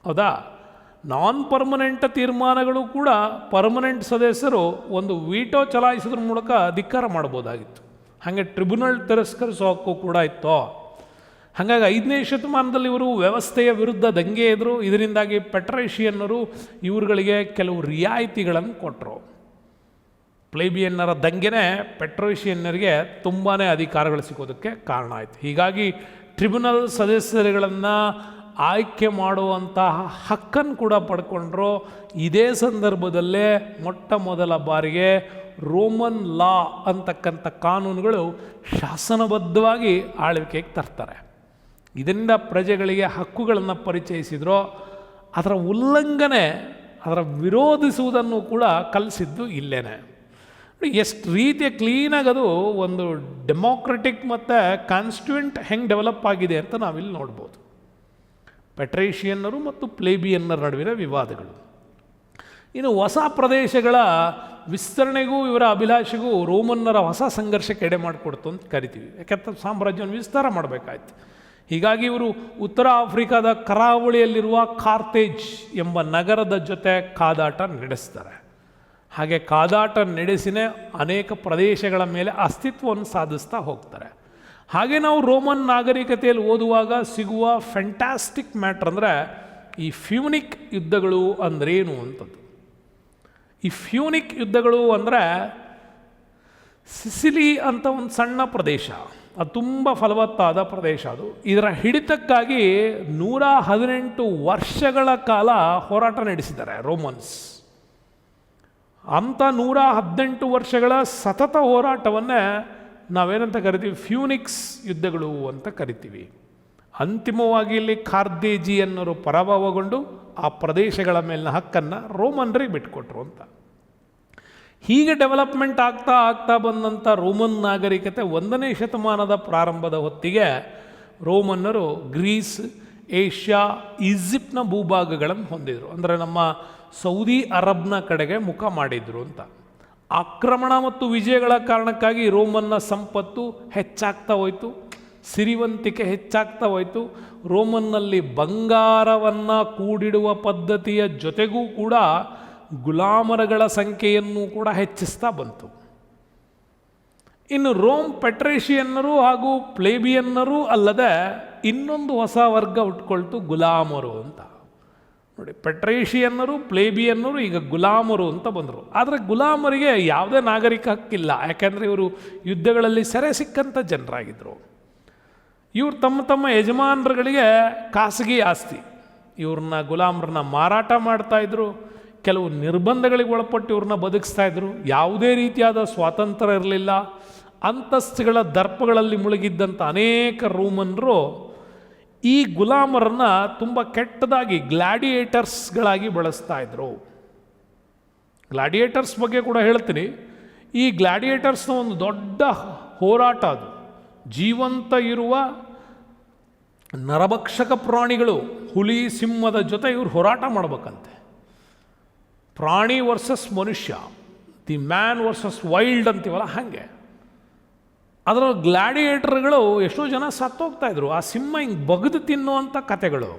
ಹೌದಾ? ನಾನ್ ಪರ್ಮನೆಂಟ್ ತೀರ್ಮಾನಗಳು ಕೂಡ ಪರ್ಮನೆಂಟ್ ಸದಸ್ಯರು ಒಂದು ವೀಟೋ ಚಲಾಯಿಸೋದ್ರ ಮೂಲಕ ಧಿಕ್ಕಾರ ಮಾಡ್ಬೋದಾಗಿತ್ತು. ಹಾಗೆ ಟ್ರಿಬ್ಯುನಲ್ ತಿರಸ್ಕರಿಸೋ ಹಕ್ಕು ಕೂಡ ಇತ್ತು. ಹಾಗಾಗಿ 5ನೇ ಶತಮಾನದಲ್ಲಿ ಇವರು ವ್ಯವಸ್ಥೆಯ ವಿರುದ್ಧ ದಂಗೆ ಎದ್ರು. ಇದರಿಂದಾಗಿ ಪೆಟ್ರೇಷಿಯನ್ನರು ಇವುಗಳಿಗೆ ಕೆಲವು ರಿಯಾಯಿತಿಗಳನ್ನು ಕೊಟ್ಟರು. ಪ್ಲೇಬಿಯನ್ನರ ದಂಗೆನೇ ಪೆಟ್ರೇಷಿಯನ್ನರಿಗೆ ತುಂಬಾ ಅಧಿಕಾರಗಳು ಸಿಗೋದಕ್ಕೆ ಕಾರಣ ಆಯಿತು. ಹೀಗಾಗಿ ಟ್ರಿಬ್ಯುನಲ್ ಸದಸ್ಯರುಗಳನ್ನು ಆಯ್ಕೆ ಮಾಡುವಂತಹ ಹಕ್ಕನ್ನು ಕೂಡ ಪಡ್ಕೊಂಡ್ರು. ಇದೇ ಸಂದರ್ಭದಲ್ಲೇ ಮೊಟ್ಟ ಮೊದಲ ಬಾರಿಗೆ ರೋಮನ್ ಲಾ ಅಂತಕ್ಕಂಥ ಕಾನೂನುಗಳು ಶಾಸನಬದ್ಧವಾಗಿ ಆಳ್ವಿಕೆಗೆ ತರ್ತಾರೆ. ಇದರಿಂದ ಪ್ರಜೆಗಳಿಗೆ ಹಕ್ಕುಗಳನ್ನು ಪರಿಚಯಿಸಿದ್ರು. ಅದರ ಉಲ್ಲಂಘನೆ, ಅದರ ವಿರೋಧಿಸುವುದನ್ನು ಕೂಡ ಕಲಿಸಿದ್ದು ಇಲ್ಲೇನೆ. ಎಷ್ಟು ರೀತಿಯ ಕ್ಲೀನಾಗಿ ಅದು ಒಂದು ಡೆಮೋಕ್ರೆಟಿಕ್ ಮತ್ತು ಕಾನ್ಸ್ಟಿಟ್ಯೂಯೆಂಟ್ ಹೆಂಗೆ ಡೆವಲಪ್ ಆಗಿದೆ ಅಂತ ನಾವಿಲ್ಲಿ ನೋಡ್ಬೋದು. ಪೆಟ್ರೇಷಿಯನ್ನರು ಮತ್ತು ಪ್ಲೇಬಿಯನ್ನರ ನಡುವಿನ ವಿವಾದಗಳು. ಇನ್ನು ಹೊಸ ಪ್ರದೇಶಗಳ ವಿಸ್ತರಣೆಗೂ ಇವರ ಅಭಿಲಾಷೆಗೂ ರೋಮನ್ನರ ಹೊಸ ಸಂಘರ್ಷಕ್ಕೆ ಎಡೆ ಮಾಡಿಕೊಡ್ತು ಅಂತ ಕರಿತೀವಿ. ಯಾಕೆಂತ ಸಾಮ್ರಾಜ್ಯವನ್ನು ವಿಸ್ತಾರ ಮಾಡಬೇಕಾಯ್ತು. ಹೀಗಾಗಿ ಇವರು ಉತ್ತರ ಆಫ್ರಿಕಾದ ಕರಾವಳಿಯಲ್ಲಿರುವ ಕಾರ್ತೇಜ್ ಎಂಬ ನಗರದ ಜೊತೆ ಕಾದಾಟ ನಡೆಸ್ತಾರೆ. ಹಾಗೆ ಕಾದಾಟ ನಡೆಸಿನೇ ಅನೇಕ ಪ್ರದೇಶಗಳ ಮೇಲೆ ಅಸ್ತಿತ್ವವನ್ನು ಸಾಧಿಸ್ತಾ ಹೋಗ್ತಾರೆ. ಹಾಗೆ ನಾವು ರೋಮನ್ ನಾಗರಿಕತೆಯಲ್ಲಿ ಓದುವಾಗ ಸಿಗುವ ಫ್ಯಾಂಟಾಸ್ಟಿಕ್ ಮ್ಯಾಟ್ರ್ ಅಂದರೆ ಈ ಫ್ಯೂನಿಕ್ ಯುದ್ಧಗಳು ಅಂದ್ರೇನು ಅಂತದ್ದು. ಈ ಫ್ಯೂನಿಕ್ ಯುದ್ಧಗಳು ಅಂದರೆ ಸಿಸಿಲಿ ಅಂತ ಒಂದು ಸಣ್ಣ ಪ್ರದೇಶ, ಅದು ತುಂಬ ಫಲವತ್ತಾದ ಪ್ರದೇಶ. ಅದು ಇದರ ಹಿಡಿತಕ್ಕಾಗಿ 118 ವರ್ಷಗಳ ಕಾಲ ಹೋರಾಟ ನಡೆಸಿದ್ದಾರೆ ರೋಮನ್ಸ್. ಅಂಥ 118 ವರ್ಷಗಳ ಸತತ ಹೋರಾಟವನ್ನೇ ನಾವೇನಂತ ಕರಿತೀವಿ, ಫ್ಯೂನಿಕ್ಸ್ ಯುದ್ಧಗಳು ಅಂತ ಕರಿತೀವಿ. ಅಂತಿಮವಾಗಿ ಇಲ್ಲಿ ಕಾರ್ದೇಜಿಯನ್ನರು ಪರಾಭವಗೊಂಡು ಆ ಪ್ರದೇಶಗಳ ಮೇಲಿನ ಹಕ್ಕನ್ನು ರೋಮನ್ರಿಗೆ ಬಿಟ್ಕೊಟ್ರು ಅಂತ. ಹೀಗೆ ಡೆವಲಪ್ಮೆಂಟ್ ಆಗ್ತಾ ಬಂದಂಥ ರೋಮನ್ ನಾಗರಿಕತೆ 1ನೇ ಶತಮಾನದ ಪ್ರಾರಂಭದ ಹೊತ್ತಿಗೆ ರೋಮನ್ನರು ಗ್ರೀಸ್, ಏಷ್ಯಾ, ಈಜಿಪ್ಟ್ನ ಭೂಭಾಗಗಳನ್ನು ಹೊಂದಿದರು. ಅಂದರೆ ನಮ್ಮ ಸೌದಿ ಅರಬ್ನ ಕಡೆಗೆ ಮುಖ ಮಾಡಿದರು ಅಂತ. ಆಕ್ರಮಣ ಮತ್ತು ವಿಜಯಗಳ ಕಾರಣಕ್ಕಾಗಿ ರೋಮನ್ನ ಸಂಪತ್ತು ಹೆಚ್ಚಾಗ್ತಾ ಹೋಯಿತು, ಸಿರಿವಂತಿಕೆ ಹೆಚ್ಚಾಗ್ತಾ ಹೋಯಿತು. ರೋಮನ್ನಲ್ಲಿ ಬಂಗಾರವನ್ನು ಕೂಡಿಡುವ ಪದ್ಧತಿಯ ಜೊತೆಗೂ ಕೂಡ ಗುಲಾಮರಗಳ ಸಂಖ್ಯೆಯನ್ನು ಕೂಡ ಹೆಚ್ಚಿಸ್ತಾ ಬಂತು. ಇನ್ನು ರೋಮ್ ಪೆಟ್ರೇಷಿಯನ್ನರು ಹಾಗೂ ಪ್ಲೇಬಿಯನ್ನರು ಅಲ್ಲದೆ ಇನ್ನೊಂದು ಹೊಸ ವರ್ಗ ಉಟ್ಕೊಳ್ತು, ಗುಲಾಮರು ಅಂತ. ನೋಡಿ, ಪೆಟ್ರೇಷಿಯನ್ನರು, ಪ್ಲೇಬಿಯನ್ನರು, ಈಗ ಗುಲಾಮರು ಅಂತ ಬಂದರು. ಆದರೆ ಗುಲಾಮರಿಗೆ ಯಾವುದೇ ನಾಗರಿಕ ಹಕ್ಕಿಲ್ಲ, ಯಾಕೆಂದರೆ ಇವರು ಯುದ್ಧಗಳಲ್ಲಿ ಸೆರೆ ಸಿಕ್ಕಂಥ ಜನರಾಗಿದ್ದರು. ಇವರು ತಮ್ಮ ತಮ್ಮ ಯಜಮಾನರುಗಳಿಗೆ ಖಾಸಗಿ ಆಸ್ತಿ, ಇವ್ರನ್ನ ಗುಲಾಮರನ್ನ ಮಾರಾಟ ಮಾಡ್ತಾಯಿದ್ರು. ಕೆಲವು ನಿರ್ಬಂಧಗಳಿಗೆ ಒಳಪಟ್ಟು ಇವ್ರನ್ನ ಬದುಕಿಸ್ತಾಯಿದ್ರು. ಯಾವುದೇ ರೀತಿಯಾದ ಸ್ವಾತಂತ್ರ್ಯ ಇರಲಿಲ್ಲ. ಅಂತಸ್ತುಗಳ ದರ್ಪಗಳಲ್ಲಿ ಮುಳುಗಿದ್ದಂಥ ಅನೇಕ ರೋಮನ್ನರು ಈ ಗುಲಾಮರನ್ನು ತುಂಬ ಕೆಟ್ಟದಾಗಿ ಗ್ಲಾಡಿಯೇಟರ್ಸ್ಗಳಾಗಿ ಬಳಸ್ತಾ ಇದ್ರು. ಗ್ಲಾಡಿಯೇಟರ್ಸ್ ಬಗ್ಗೆ ಕೂಡ ಹೇಳ್ತೀನಿ. ಈ ಗ್ಲಾಡಿಯೇಟರ್ಸ್ನ ಒಂದು ದೊಡ್ಡ ಹೋರಾಟ ಅದು. ಜೀವಂತ ಇರುವ ನರಭಕ್ಷಕ ಪ್ರಾಣಿಗಳು, ಹುಲಿ, ಸಿಂಹದ ಜೊತೆ ಇವರು ಹೋರಾಟ ಮಾಡಬೇಕಂತೆ. ಪ್ರಾಣಿ ವರ್ಸಸ್ ಮನುಷ್ಯ, ದಿ ಮ್ಯಾನ್ ವರ್ಸಸ್ ವೈಲ್ಡ್ ಅಂತೀವಲ್ಲ ಹಾಗೆ. ಅದರ ಗ್ಲಾಡಿಯೇಟರ್ಗಳು ಎಷ್ಟೋ ಜನ ಸತ್ತೋಗ್ತಾಯಿದ್ರು. ಆ ಸಿಂಹ ಹಿಂಗೆ ಬಗೆದು ತಿನ್ನುವಂಥ ಕಥೆಗಳು.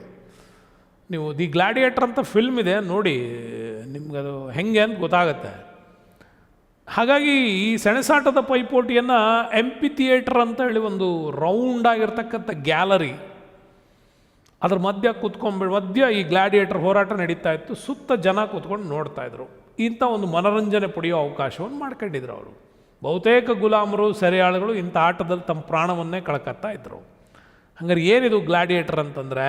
ನೀವು ದಿ ಗ್ಲಾಡಿಯೇಟರ್ ಅಂತ ಫಿಲ್ಮ್ ಇದೆ ನೋಡಿ, ನಿಮ್ಗದು ಹೆಂಗೆ ಅಂತ ಗೊತ್ತಾಗುತ್ತೆ. ಹಾಗಾಗಿ ಈ ಸೆಣಸಾಟದ ಪೈಪೋಟಿಯನ್ನು ಎಂಪಿ ಥಿಯೇಟರ್ ಅಂತ ಹೇಳಿ ಒಂದು ರೌಂಡ್ ಆಗಿರ್ತಕ್ಕಂಥ ಗ್ಯಾಲರಿ, ಅದ್ರ ಮಧ್ಯ ಈ ಗ್ಲಾಡಿಯೇಟರ್ ಹೋರಾಟ ನಡೀತಾ ಇತ್ತು. ಸುತ್ತ ಜನ ಕೂತ್ಕೊಂಡು ನೋಡ್ತಾಯಿದ್ರು. ಇಂಥ ಒಂದು ಮನೋರಂಜನೆ ಪಡೆಯೋ ಅವಕಾಶವನ್ನು ಮಾಡ್ಕೊಂಡಿದ್ರು ಅವರು. ಬಹುತೇಕ ಗುಲಾಮರು, ಸೆರೆಯಾಳುಗಳು ಇಂಥ ಆಟದಲ್ಲಿ ತಮ್ಮ ಪ್ರಾಣವನ್ನೇ ಕಳ್ಕೊತಾ ಇದ್ದರು. ಹಂಗಾರೆ ಏನಿದು ಗ್ಲಾಡಿಯೇಟರ್ ಅಂತಂದರೆ,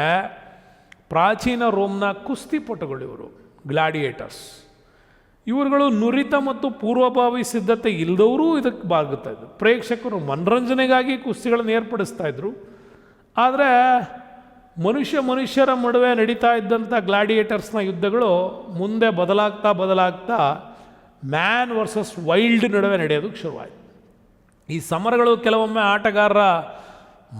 ಪ್ರಾಚೀನ ರೋಮ್ನ ಕುಸ್ತಿಪಟುಗಳು ಇವರು, ಗ್ಲಾಡಿಯೇಟರ್ಸ್. ಇವರುಗಳು ನುರಿತ ಮತ್ತು ಪೂರ್ವಭಾವಿ ಸಿದ್ಧತೆ ಇಲ್ಲದವರೂ ಇದಕ್ಕೆ ಬಾಗುತ್ತಾಯಿದ್ರು. ಪ್ರೇಕ್ಷಕರು ಮನರಂಜನೆಗಾಗಿ ಕುಸ್ತಿಗಳನ್ನು ಏರ್ಪಡಿಸ್ತಾ ಇದ್ರು. ಆದರೆ ಮನುಷ್ಯರ ನಡುವೆ ನಡೀತಾ ಇದ್ದಂಥ ಗ್ಲಾಡಿಯೇಟರ್ಸ್ನ ಯುದ್ಧಗಳು ಮುಂದೆ ಬದಲಾಗ್ತಾ ಮ್ಯಾನ್ ವರ್ಸಸ್ ವೈಲ್ಡ್ ನಡುವೆ ನಡೆಯೋದಕ್ಕೆ ಶುರುವಾಯಿತು. ಈ ಸಮರಗಳು ಕೆಲವೊಮ್ಮೆ ಆಟಗಾರರ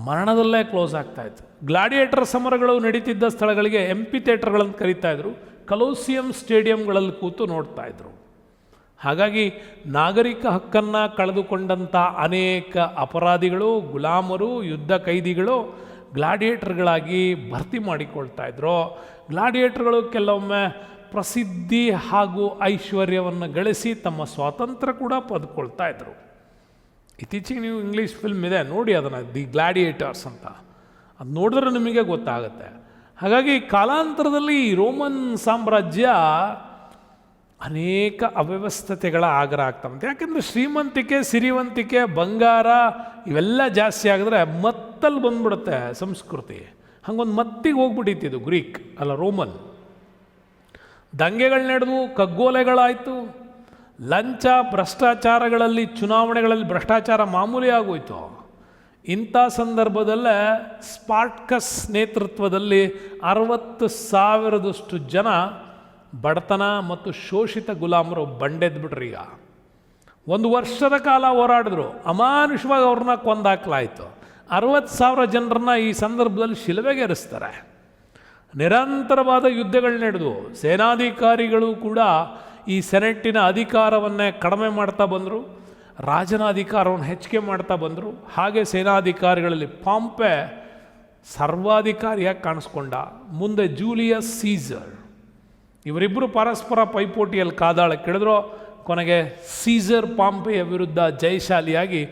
ಮರಣದಲ್ಲೇ ಕ್ಲೋಸ್ ಆಗ್ತಾಯಿತ್ತು. ಗ್ಲಾಡಿಯೇಟರ್ ಸಮರಗಳು ನಡೀತಿದ್ದ ಸ್ಥಳಗಳಿಗೆ ಎಂಪಿ ಥಿಯೇಟರ್ಗಳನ್ನು ಕರೀತಾಯಿದ್ರು. ಕಲೋಸಿಯಂ ಸ್ಟೇಡಿಯಂಗಳಲ್ಲಿ ಕೂತು ನೋಡ್ತಾಯಿದ್ರು. ಹಾಗಾಗಿ ನಾಗರಿಕ ಹಕ್ಕನ್ನು ಕಳೆದುಕೊಂಡಂಥ ಅನೇಕ ಅಪರಾಧಿಗಳು, ಗುಲಾಮರು, ಯುದ್ಧ ಕೈದಿಗಳು ಗ್ಲಾಡಿಯೇಟರ್ಗಳಾಗಿ ಭರ್ತಿ ಮಾಡಿಕೊಳ್ತಾ ಇದ್ರು. ಗ್ಲಾಡಿಯೇಟರ್ಗಳು ಕೆಲವೊಮ್ಮೆ ಪ್ರಸಿದ್ಧಿ ಹಾಗೂ ಐಶ್ವರ್ಯವನ್ನು ಗಳಿಸಿ ತಮ್ಮ ಸ್ವಾತಂತ್ರ್ಯ ಕೂಡ ಪಡೆದುಕೊಳ್ತಾ ಇದ್ರು. ಇತ್ತೀಚೆಗೆ ನೀವು ಇಂಗ್ಲೀಷ್ ಫಿಲ್ಮ್ ಇದೆ ನೋಡಿ, ಅದನ್ನು ದಿ ಗ್ಲಾಡಿಯೇಟರ್ಸ್ ಅಂತ, ಅದು ನೋಡಿದ್ರೆ ನಿಮಗೆ ಗೊತ್ತಾಗುತ್ತೆ. ಹಾಗಾಗಿ ಕಾಲಾಂತರದಲ್ಲಿ ಈ ರೋಮನ್ ಸಾಮ್ರಾಜ್ಯ ಅನೇಕ ಅವ್ಯವಸ್ಥತೆಗಳ ಆಗರ ಆಗ್ತವಂತೆ. ಯಾಕೆಂದರೆ ಶ್ರೀಮಂತಿಕೆ, ಸಿರಿವಂತಿಕೆ, ಬಂಗಾರ ಇವೆಲ್ಲ ಜಾಸ್ತಿ ಆಗಿದ್ರೆ ಮತ್ತಲ್ಲಿ ಬಂದ್ಬಿಡುತ್ತೆ ಸಂಸ್ಕೃತಿ. ಹಂಗೊಂದು ಮತ್ತಿಗೆ ಹೋಗ್ಬಿಟ್ಟಿತ್ತು ಗ್ರೀಕ್ ಅಲ್ಲ ರೋಮನ್. ದಂಗೆಗಳು ನಡೆದು, ಕಗ್ಗೋಲೆಗಳಾಯಿತು, ಲಂಚ ಭ್ರಷ್ಟಾಚಾರಗಳಲ್ಲಿ, ಚುನಾವಣೆಗಳಲ್ಲಿ ಭ್ರಷ್ಟಾಚಾರ ಮಾಮೂಲಿ ಆಗೋಯ್ತು. ಇಂಥ ಸಂದರ್ಭದಲ್ಲೇ ಸ್ಪಾರ್ಟಕಸ್ ನೇತೃತ್ವದಲ್ಲಿ 60,000 ಜನ ಬಡತನ ಮತ್ತು ಶೋಷಿತ ಗುಲಾಮರು ಬಂಡೆದ್ಬಿಟ್ರು. ಈಗ 1 ವರ್ಷದ ಕಾಲ ಹೋರಾಡಿದ್ರು, ಅಮಾನುಷವಾಗಿ ಅವ್ರನ್ನ ಕೊಂದಾಕ್ಲಾಯಿತು. 60,000 ಜನರನ್ನ ಈ ಸಂದರ್ಭದಲ್ಲಿ ಶಿಲುಬೆಗೆ ಏರಿಸ್ತಾರೆ. ನಿರಂತರವಾದ ಯುದ್ಧಗಳು ನಡೆದು ಸೇನಾಧಿಕಾರಿಗಳು ಕೂಡ ಈ ಸೆನೆಟ್ಟಿನ ಅಧಿಕಾರವನ್ನೇ ಕಡಿಮೆ ಮಾಡ್ತಾ ಬಂದರು, ರಾಜನ ಅಧಿಕಾರವನ್ನು ಹೆಚ್ಚಿಗೆ ಮಾಡ್ತಾ ಬಂದರು. ಹಾಗೆ ಸೇನಾಧಿಕಾರಿಗಳಲ್ಲಿ ಪಾಂಪೆ ಸರ್ವಾಧಿಕಾರಿಯಾಗಿ ಕಾಣಿಸ್ಕೊಂಡ. ಮುಂದೆ ಜೂಲಿಯಸ್ ಸೀಸರ್, ಇವರಿಬ್ಬರು ಪರಸ್ಪರ ಪೈಪೋಟಿಯಲ್ಲಿ ಕಾದಾಳಕ್ಕಿಳಿದ್ರು. ಕೊನೆಗೆ ಸೀಸರ್ ಪಾಂಪೆಯ ವಿರುದ್ಧ ಜಯಶಾಲಿಯಾಗಿ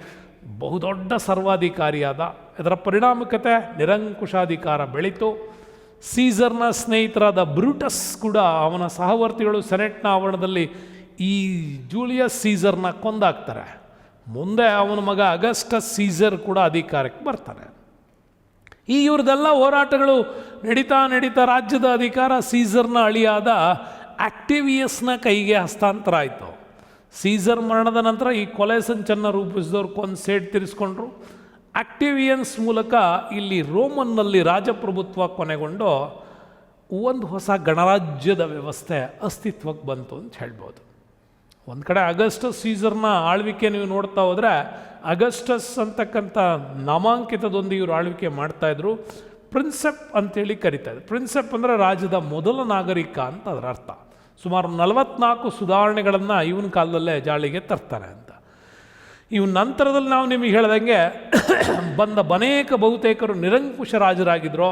ಬಹುದೊಡ್ಡ ಸರ್ವಾಧಿಕಾರಿಯಾದ. ಇದರ ಪರಿಣಾಮಕತೆ ನಿರಂಕುಶಾಧಿಕಾರ ಬೆಳೀತು. ಸೀಸರ್ನ ಸ್ನೇಹಿತರಾದ ಬ್ರೂಟಸ್ ಕೂಡ, ಅವನ ಸಹವರ್ತಿಗಳು ಸೆನೆಟ್ನ ಆವರಣದಲ್ಲಿ ಈ ಜೂಲಿಯಸ್ ಸೀಸರ್ನ ಕೊಂದಾಕ್ತಾರೆ. ಮುಂದೆ ಅವನ ಮಗ ಅಗಸ್ಟಸ್ ಸೀಸರ್ ಕೂಡ ಅಧಿಕಾರಕ್ಕೆ ಬರ್ತಾನೆ. ಇವ್ರದ್ದೆಲ್ಲ ಹೋರಾಟಗಳು ನಡೀತಾ ರಾಜ್ಯದ ಅಧಿಕಾರ ಸೀಸರ್ನ ಅಳಿಯಾದ ಆಕ್ಟಿವಿಯಸ್ನ ಕೈಗೆ ಹಸ್ತಾಂತರ ಆಯಿತು. ಸೀಸರ್ ಮರಣದ ನಂತರ ಈ ಕೊಲೆ ಸಂಚನ್ನು ರೂಪಿಸಿದವ್ರು ಕೊಂದು ಸೇಡ್ ತೀರಿಸ್ಕೊಂಡ್ರು. ಆಕ್ಟಿವಿಯನ್ಸ್ ಮೂಲಕ ಇಲ್ಲಿ ರೋಮನ್ನಲ್ಲಿ ರಾಜಪ್ರಭುತ್ವ ಕೊನೆಗೊಂಡು ಒಂದು ಹೊಸ ಗಣರಾಜ್ಯದ ವ್ಯವಸ್ಥೆ ಅಸ್ತಿತ್ವಕ್ಕೆ ಬಂತು ಅಂತ ಹೇಳ್ಬೋದು. ಒಂದು ಕಡೆ ಅಗಸ್ಟಸ್ ಸೀಸರ್ನ ಆಳ್ವಿಕೆ ನೀವು ನೋಡ್ತಾ ಹೋದರೆ, ಅಗಸ್ಟಸ್ ಅಂತಕ್ಕಂಥ ನಾಮಾಂಕಿತದೊಂದು ಇವರು ಆಳ್ವಿಕೆ ಮಾಡ್ತಾಯಿದ್ರು. ಪ್ರಿನ್ಸೆಪ್ ಅಂತೇಳಿ ಕರಿತಾಯಿದ್ರು. ಪ್ರಿನ್ಸೆಪ್ ಅಂದರೆ ರಾಜ್ಯದ ಮೊದಲ ನಾಗರಿಕ ಅಂತ ಅದರ ಅರ್ಥ. ಸುಮಾರು 44 ಸುಧಾರಣೆಗಳನ್ನು ಇವನ ಕಾಲದಲ್ಲೇ ಜಾಳಿಗೆ ತರ್ತಾರೆ ಅಂತ. ಇವನ ನಂತರದಲ್ಲಿ ನಾವು ನಿಮಗೆ ಹೇಳ್ದಂಗೆ ಬಂದ ಅನೇಕ ಬಹುತೇಕರು ನಿರಂಕುಶ ರಾಜರಾಗಿದ್ದರು.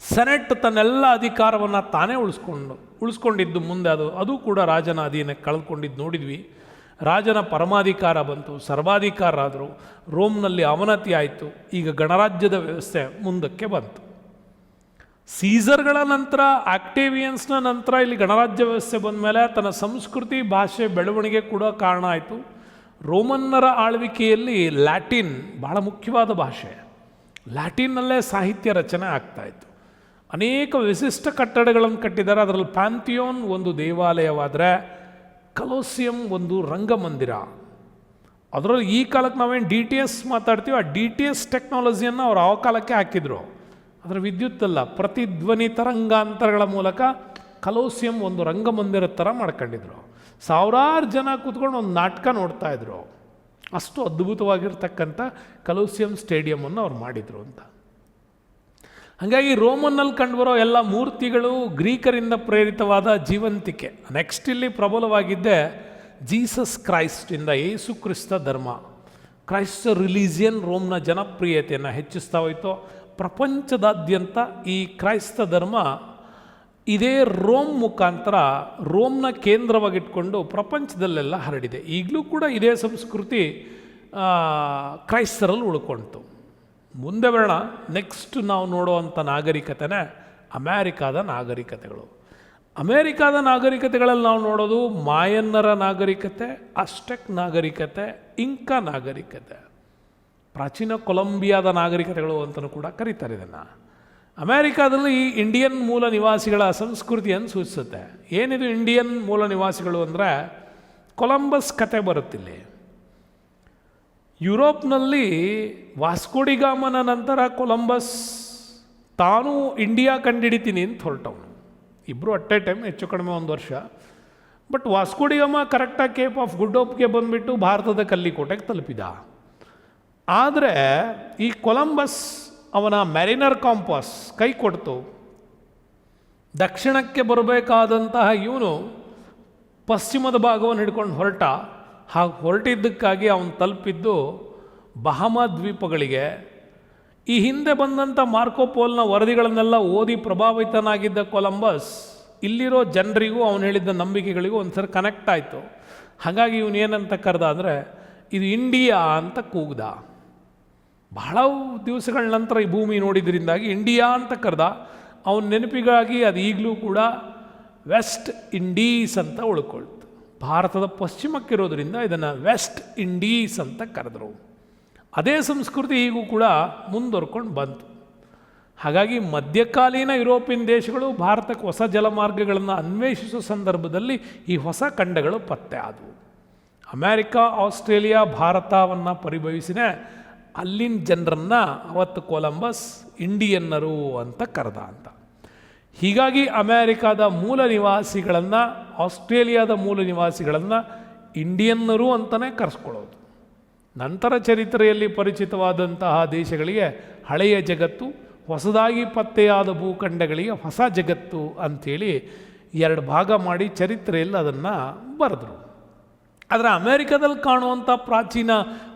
ಸೆನೆಟ್ ತನ್ನೆಲ್ಲ ಅಧಿಕಾರವನ್ನು ತಾನೇ ಉಳಿಸ್ಕೊಂಡಿದ್ದು ಮುಂದೆ ಅದು ಕೂಡ ರಾಜನ ಅಧೀನಕ್ಕೆ ಕಳೆದುಕೊಂಡಿದ್ದು ನೋಡಿದ್ವಿ. ರಾಜನ ಪರಮಾಧಿಕಾರ ಬಂತು, ಸರ್ವಾಧಿಕಾರ ಆದರು. ರೋಮ್ನಲ್ಲಿ ಅವನತಿ ಆಯಿತು. ಈಗ ಗಣರಾಜ್ಯದ ವ್ಯವಸ್ಥೆ ಮುಂದಕ್ಕೆ ಬಂತು. ಸೀಸರ್ಗಳ ನಂತರ, ಆಕ್ಟೇವಿಯನ್ಸ್ನ ನಂತರ ಇಲ್ಲಿ ಗಣರಾಜ್ಯ ವ್ಯವಸ್ಥೆ ಬಂದ ಮೇಲೆ ತನ್ನ ಸಂಸ್ಕೃತಿ, ಭಾಷೆ ಬೆಳವಣಿಗೆ ಕೂಡ ಕಾರಣ ಆಯಿತು. ರೋಮನ್ನರ ಆಳ್ವಿಕೆಯಲ್ಲಿ ಲ್ಯಾಟಿನ್ ಭಾಳ ಮುಖ್ಯವಾದ ಭಾಷೆ. ಲ್ಯಾಟಿನ್ನಲ್ಲೇ ಸಾಹಿತ್ಯ ರಚನೆ ಆಗ್ತಾಯಿತ್ತು. ಅನೇಕ ವಿಶಿಷ್ಟ ಕಟ್ಟಡಗಳನ್ನು ಕಟ್ಟಿದ್ದಾರೆ. ಅದರಲ್ಲಿ ಪ್ಯಾಂಥಿಯೋನ್ ಒಂದು ದೇವಾಲಯವಾದರೆ, ಕಲೋಸಿಯಂ ಒಂದು ರಂಗಮಂದಿರ. ಅದರಲ್ಲಿ ಈ ಕಾಲಕ್ಕೆ ನಾವೇನು DTS ಮಾತಾಡ್ತೀವಿ, ಆ DTS ಟೆಕ್ನಾಲಜಿಯನ್ನು ಅವ್ರು ಆ ಕಾಲಕ್ಕೆ ಹಾಕಿದರು. ಅದರ ವಿದ್ಯುತ್ ಅಲ್ಲ, ಪ್ರತಿಧ್ವನಿ ತರಂಗಾಂತರಗಳ ಮೂಲಕ ಕಲೋಸಿಯಂ ಒಂದು ರಂಗಮಂದಿರದ ಥರ ಮಾಡ್ಕೊಂಡಿದ್ರು. 1000 ಜನ ಕೂತ್ಕೊಂಡು ಒಂದು ನಾಟಕ ನೋಡ್ತಾಯಿದ್ರು. ಅಷ್ಟು ಅದ್ಭುತವಾಗಿರ್ತಕ್ಕಂಥ ಕಲೋಸಿಯಂ ಸ್ಟೇಡಿಯಮನ್ನು ಅವ್ರು ಮಾಡಿದರು ಅಂತ. ಹಾಗಾಗಿ ರೋಮನ್ನಲ್ಲಿ ಕಂಡುಬರೋ ಎಲ್ಲ ಮೂರ್ತಿಗಳು ಗ್ರೀಕರಿಂದ ಪ್ರೇರಿತವಾದ ಜೀವಂತಿಕೆ. ನೆಕ್ಸ್ಟ್ ಇಲ್ಲಿ ಪ್ರಬಲವಾಗಿದ್ದೆ ಜೀಸಸ್ ಕ್ರೈಸ್ಟಿಂದ, ಯೇಸು ಕ್ರಿಸ್ತ ಧರ್ಮ. ಕ್ರೈಸ್ತ ರಿಲಿಜಿಯನ್ ರೋಮ್ನ ಜನಪ್ರಿಯತೆಯನ್ನು ಹೆಚ್ಚಿಸ್ತಾ ಹೋಯಿತು. ಪ್ರಪಂಚದಾದ್ಯಂತ ಈ ಕ್ರೈಸ್ತ ಧರ್ಮ ಇದೇ ರೋಮ್ ಮುಖಾಂತರ ರೋಮ್ನ ಕೇಂದ್ರವಾಗಿಟ್ಕೊಂಡು ಪ್ರಪಂಚದಲ್ಲೆಲ್ಲ ಹರಡಿದೆ. ಈಗಲೂ ಕೂಡ ಇದೇ ಸಂಸ್ಕೃತಿ ಕ್ರೈಸ್ತರಲ್ಲಿ ಉಳ್ಕೊಳ್ತು. ಮುಂದೆ ಬರೋಣ. ನೆಕ್ಸ್ಟ್ ನಾವು ನೋಡುವಂಥ ನಾಗರಿಕತೆನೇ ಅಮೇರಿಕಾದ ನಾಗರಿಕತೆಗಳು. ಅಮೇರಿಕಾದ ನಾಗರಿಕತೆಗಳಲ್ಲಿ ನಾವು ನೋಡೋದು ಮಾಯನ್ನರ ನಾಗರಿಕತೆ, ಅಸ್ಟೆಕ್ ನಾಗರಿಕತೆ, ಇಂಕಾ ನಾಗರಿಕತೆ, ಪ್ರಾಚೀನ ಕೊಲಂಬಿಯಾದ ನಾಗರಿಕತೆಗಳು ಅಂತಲೂ ಕೂಡ ಕರೀತಾರೆ ಇದನ್ನು. ಅಮೇರಿಕಾದಲ್ಲಿ ಇಂಡಿಯನ್ ಮೂಲ ನಿವಾಸಿಗಳ ಸಂಸ್ಕೃತಿಯನ್ನು ಸೂಚಿಸುತ್ತೆ. ಏನಿದು ಇಂಡಿಯನ್ ಮೂಲ ನಿವಾಸಿಗಳು ಅಂದರೆ ಕೊಲಂಬಸ್ ಕತೆ ಬರುತ್ತಿಲ್ಲಿ. ಯುರೋಪ್ನಲ್ಲಿ ವಾಸ್ಕೋಡಿಗಾಮನ ನಂತರ ಕೊಲಂಬಸ್ ತಾನು ಇಂಡಿಯಾ ಕಂಡುಹಿಡಿತೀನಿ ಅಂತ ಹೊರಟವನು. ಇಬ್ಬರು ಅಟ್ ಎ ಟೈಮ್, ಹೆಚ್ಚು ಕಡಿಮೆ 1 ವರ್ಷ. ಬಟ್ ವಾಸ್ಕೋಡಿಗಾಮ ಕರೆಕ್ಟಾಗಿ ಕೇಪ್ ಆಫ್ ಗುಡ್ ಹೋಪ್ಗೆ ಬಂದುಬಿಟ್ಟು ಭಾರತದ ಕಲ್ಲಿಕೋಟೆಗೆ ತಲುಪಿದ. ಆದರೆ ಈ ಕೊಲಂಬಸ್ ಅವನ ಮ್ಯಾರಿನರ್ ಕಾಂಪಾಸ್ ಕೈ ಕೊಡ್ತು. ದಕ್ಷಿಣಕ್ಕೆ ಬರಬೇಕಾದಂತಹ ಇವನು ಪಶ್ಚಿಮದ ಭಾಗವನ್ನು ಹಿಡ್ಕೊಂಡು ಹೊರಟ. ಹಾಗೆ ಹೊರಟಿದ್ದಕ್ಕಾಗಿ ಅವನು ತಲುಪಿದ್ದು ಬಹಮಾ ದ್ವೀಪಗಳಿಗೆ. ಈ ಹಿಂದೆ ಬಂದಂಥ ಮಾರ್ಕೋಪೋಲ್ನ ವರದಿಗಳನ್ನೆಲ್ಲ ಓದಿ ಪ್ರಭಾವಿತನಾಗಿದ್ದ ಕೊಲಂಬಸ್ ಇಲ್ಲಿರೋ ಜನರಿಗೂ ಅವನು ಹೇಳಿದ್ದ ನಂಬಿಕೆಗಳಿಗೂ ಒಂದ್ಸರಿ ಕನೆಕ್ಟ್ ಆಯಿತು. ಹಾಗಾಗಿ ಇವನು ಏನಂತ ಕರೆದ ಅಂದರೆ ಇದು ಇಂಡಿಯಾ ಅಂತ ಕೂಗ್ದ. ಬಹಳ ದಿವಸಗಳ ನಂತರ ಈ ಭೂಮಿ ನೋಡಿದ್ರಿಂದಾಗಿ ಇಂಡಿಯಾ ಅಂತ ಕರೆದ. ಅವನ ನೆನಪಿಗಾಗಿ ಅದು ಈಗಲೂ ಕೂಡ ವೆಸ್ಟ್ ಇಂಡೀಸ್ ಅಂತ ಉಳ್ಕೊಳ್ತು. ಭಾರತದ ಪಶ್ಚಿಮಕ್ಕಿರೋದ್ರಿಂದ ಇದನ್ನು ವೆಸ್ಟ್ ಇಂಡೀಸ್ ಅಂತ ಕರೆದರು. ಅದೇ ಸಂಸ್ಕೃತಿ ಈಗೂ ಕೂಡ ಮುಂದುವರ್ಕೊಂಡು ಬಂತು. ಹಾಗಾಗಿ ಮಧ್ಯಕಾಲೀನ ಯುರೋಪಿಯನ್ ದೇಶಗಳು ಭಾರತಕ್ಕೆ ಹೊಸ ಜಲಮಾರ್ಗಗಳನ್ನು ಅನ್ವೇಷಿಸುವ ಸಂದರ್ಭದಲ್ಲಿ ಈ ಹೊಸ ಖಂಡಗಳು ಪತ್ತೆ ಆದವು. ಅಮೇರಿಕಾ, ಆಸ್ಟ್ರೇಲಿಯಾ, ಭಾರತವನ್ನು ಪರಿಭವಿಸಿನೇ ಅಲ್ಲಿನ ಜನರನ್ನು ಅವತ್ತು ಕೊಲಂಬಸ್ ಇಂಡಿಯನ್ನರು ಅಂತ ಕರೆದ ಅಂತ. ಹೀಗಾಗಿ ಅಮೇರಿಕಾದ ಮೂಲ ನಿವಾಸಿಗಳನ್ನು, ಆಸ್ಟ್ರೇಲಿಯಾದ ಮೂಲ ನಿವಾಸಿಗಳನ್ನು ಇಂಡಿಯನ್ನರು ಅಂತಲೇ ಕರೆಸ್ಕೊಳ್ಳೋದು. ನಂತರ ಚರಿತ್ರೆಯಲ್ಲಿ ಪರಿಚಿತವಾದಂತಹ ದೇಶಗಳಿಗೆ ಹಳೆಯ ಜಗತ್ತು, ಹೊಸದಾಗಿ ಪತ್ತೆಯಾದ ಭೂಖಂಡಗಳಿಗೆ ಹೊಸ ಜಗತ್ತು ಅಂಥೇಳಿ 2 ಭಾಗ ಮಾಡಿ ಚರಿತ್ರೆಯಲ್ಲಿ ಅದನ್ನು ಬರೆದರು. ಆದರೆ ಅಮೇರಿಕಾದಲ್ಲಿ ಕಾಣುವಂಥ ಪ್ರಾಚೀನ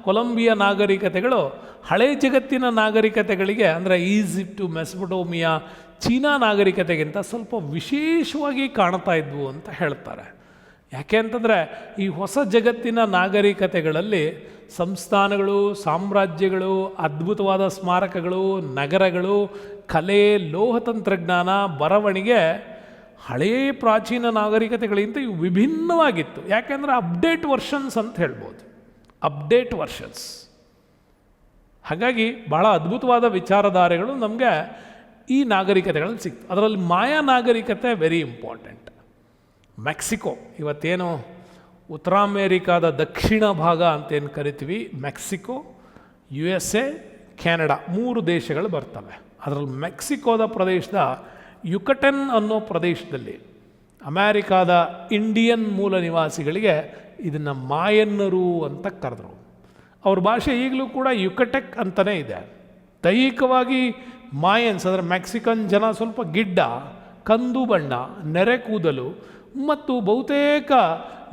ಕೊಲಂಬಿಯಾ ನಾಗರಿಕತೆಗಳು ಹಳೆಯ ಜಗತ್ತಿನ ನಾಗರಿಕತೆಗಳಿಗೆ ಅಂದರೆ ಈಜಿಪ್ಟು, ಮೆಸೊಪೊಟೇಮಿಯಾ, ಚೀನಾ ನಾಗರಿಕತೆಗಿಂತ ಸ್ವಲ್ಪ ವಿಶೇಷವಾಗಿ ಕಾಣ್ತಾ ಇದ್ವು ಅಂತ ಹೇಳ್ತಾರೆ. ಯಾಕೆ ಅಂತಂದರೆ ಈ ಹೊಸ ಜಗತ್ತಿನ ನಾಗರಿಕತೆಗಳಲ್ಲಿ ಸಂಸ್ಥಾನಗಳು, ಸಾಮ್ರಾಜ್ಯಗಳು, ಅದ್ಭುತವಾದ ಸ್ಮಾರಕಗಳು, ನಗರಗಳು, ಕಲೆ, ಲೋಹ ತಂತ್ರಜ್ಞಾನ, ಬರವಣಿಗೆ ಹಳೆಯ ಪ್ರಾಚೀನ ನಾಗರಿಕತೆಗಳಿಗಿಂತ ಇವು ವಿಭಿನ್ನವಾಗಿತ್ತು. ಯಾಕೆಂದರೆ ಅಪ್ಡೇಟ್ ವರ್ಷನ್ಸ್ ಅಂತ ಹೇಳ್ಬೋದು, ಅಪ್ಡೇಟ್ ವರ್ಷನ್ಸ್. ಹಾಗಾಗಿ ಬಹಳ ಅದ್ಭುತವಾದ ವಿಚಾರಧಾರೆಗಳು ನಮಗೆ ಈ ನಾಗರಿಕತೆಗಳಲ್ಲಿ ಸಿಕ್ತು. ಅದರಲ್ಲಿ ಮಾಯಾ ನಾಗರಿಕತೆ ವೆರಿ ಇಂಪಾರ್ಟೆಂಟ್. ಮೆಕ್ಸಿಕೋ, ಇವತ್ತೇನು ಉತ್ತರ ಅಮೇರಿಕಾದ ದಕ್ಷಿಣ ಭಾಗ ಅಂತೇನು ಕರಿತೀವಿ, ಮೆಕ್ಸಿಕೋ, USA, ಕೆನಡಾ 3 ದೇಶಗಳು ಬರ್ತವೆ. ಅದರಲ್ಲಿ ಮೆಕ್ಸಿಕೋದ ಪ್ರದೇಶದ ಯುಕಟನ್ ಅನ್ನೋ ಪ್ರದೇಶದಲ್ಲಿ ಅಮೇರಿಕಾದ ಇಂಡಿಯನ್ ಮೂಲ ನಿವಾಸಿಗಳಿಗೆ ಇದನ್ನು ಮಾಯನ್ನರು ಅಂತ ಕರೆದರು. ಅವ್ರ ಭಾಷೆ ಈಗಲೂ ಕೂಡ ಯುಕಟೆಕ್ ಅಂತಲೇ ಇದೆ. ದೈಹಿಕವಾಗಿ ಮಾಯನ್ಸ್ ಅಂದರೆ ಮೆಕ್ಸಿಕನ್ ಜನ ಸ್ವಲ್ಪ ಗಿಡ್ಡ, ಕಂದು ಬಣ್ಣ, ನೆರೆ ಕೂದಲು ಮತ್ತು ಬಹುತೇಕ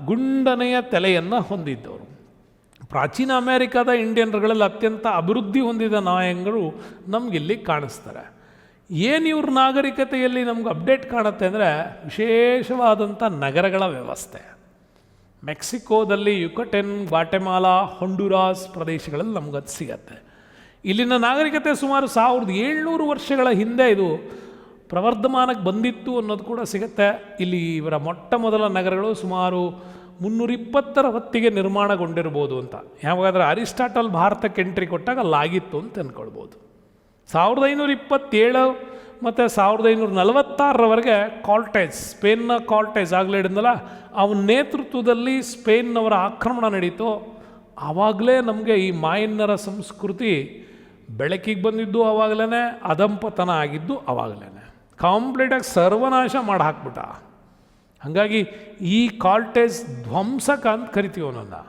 ಗುಂಡನೆಯ ತಲೆಯನ್ನು ಹೊಂದಿದ್ದವರು. ಪ್ರಾಚೀನ ಅಮೇರಿಕಾದ ಇಂಡಿಯನ್ಗಳಲ್ಲಿ ಅತ್ಯಂತ ಅಭಿವೃದ್ಧಿ ಹೊಂದಿದ ನಾಯಕರು ನಮಗಿಲ್ಲಿ ಕಾಣಿಸ್ತಾರೆ. ಏನು ಇವ್ರ ನಾಗರಿಕತೆಯಲ್ಲಿ ನಮ್ಗೆ ಅಪ್ಡೇಟ್ ಕಾಣುತ್ತೆ ಅಂದರೆ ವಿಶೇಷವಾದಂಥ ನಗರಗಳ ವ್ಯವಸ್ಥೆ. ಮೆಕ್ಸಿಕೋದಲ್ಲಿ ಯುಕಟೆನ್, ಗ್ವಾಟೆಮಾಲಾ, ಹೊಂಡುರಾಸ್ ಪ್ರದೇಶಗಳಲ್ಲಿ ನಮಗದು ಸಿಗತ್ತೆ. ಇಲ್ಲಿನ ನಾಗರಿಕತೆ ಸುಮಾರು 1700 ವರ್ಷಗಳ ಹಿಂದೆ ಇದು ಪ್ರವರ್ಧಮಾನಕ್ಕೆ ಬಂದಿತ್ತು ಅನ್ನೋದು ಕೂಡ ಸಿಗುತ್ತೆ. ಇಲ್ಲಿ ಇವರ ಮೊಟ್ಟ ಮೊದಲ ನಗರಗಳು ಸುಮಾರು 320ರ ಹೊತ್ತಿಗೆ ನಿರ್ಮಾಣಗೊಂಡಿರ್ಬೋದು ಅಂತ. ಯಾವಾಗಾದರೆ ಅರಿಸ್ಟಾಟಲ್ ಭಾರತಕ್ಕೆ ಎಂಟ್ರಿ ಕೊಟ್ಟಾಗ ಅಲ್ಲಾಗಿತ್ತು ಅಂತ ಅಂದ್ಕೊಳ್ಬೋದು. 1527 ಮತ್ತು 1546ರವರೆಗೆ ಕಾರ್ಟೇಜ್, ಸ್ಪೇನ್ನ ಕಾರ್ಟೇಜ್ ಆಗಲೇ ಹಿಡಿದಲ್ಲ, ಅವನ ನೇತೃತ್ವದಲ್ಲಿ ಸ್ಪೇನ್ನವರ ಆಕ್ರಮಣ ನಡೀತು. ಆವಾಗಲೇ ನಮಗೆ ಈ ಮಾಯನ್ನರ ಸಂಸ್ಕೃತಿ ಬೆಳಕಿಗೆ ಬಂದಿದ್ದು ಆವಾಗಲೇ, ಅಧಂಪತನ ಆಗಿದ್ದು ಆವಾಗಲೇ, ಕಂಪ್ಲೀಟಾಗಿ ಸರ್ವನಾಶ ಮಾಡಿ ಹಾಕ್ಬಿಟ್ಟ. ಹಾಗಾಗಿ ಈ ಕಾರ್ಟೇಜ್ ಧ್ವಂಸಕ ಅಂತ ಕರಿತೀವಿ ಅವನನ್ನು.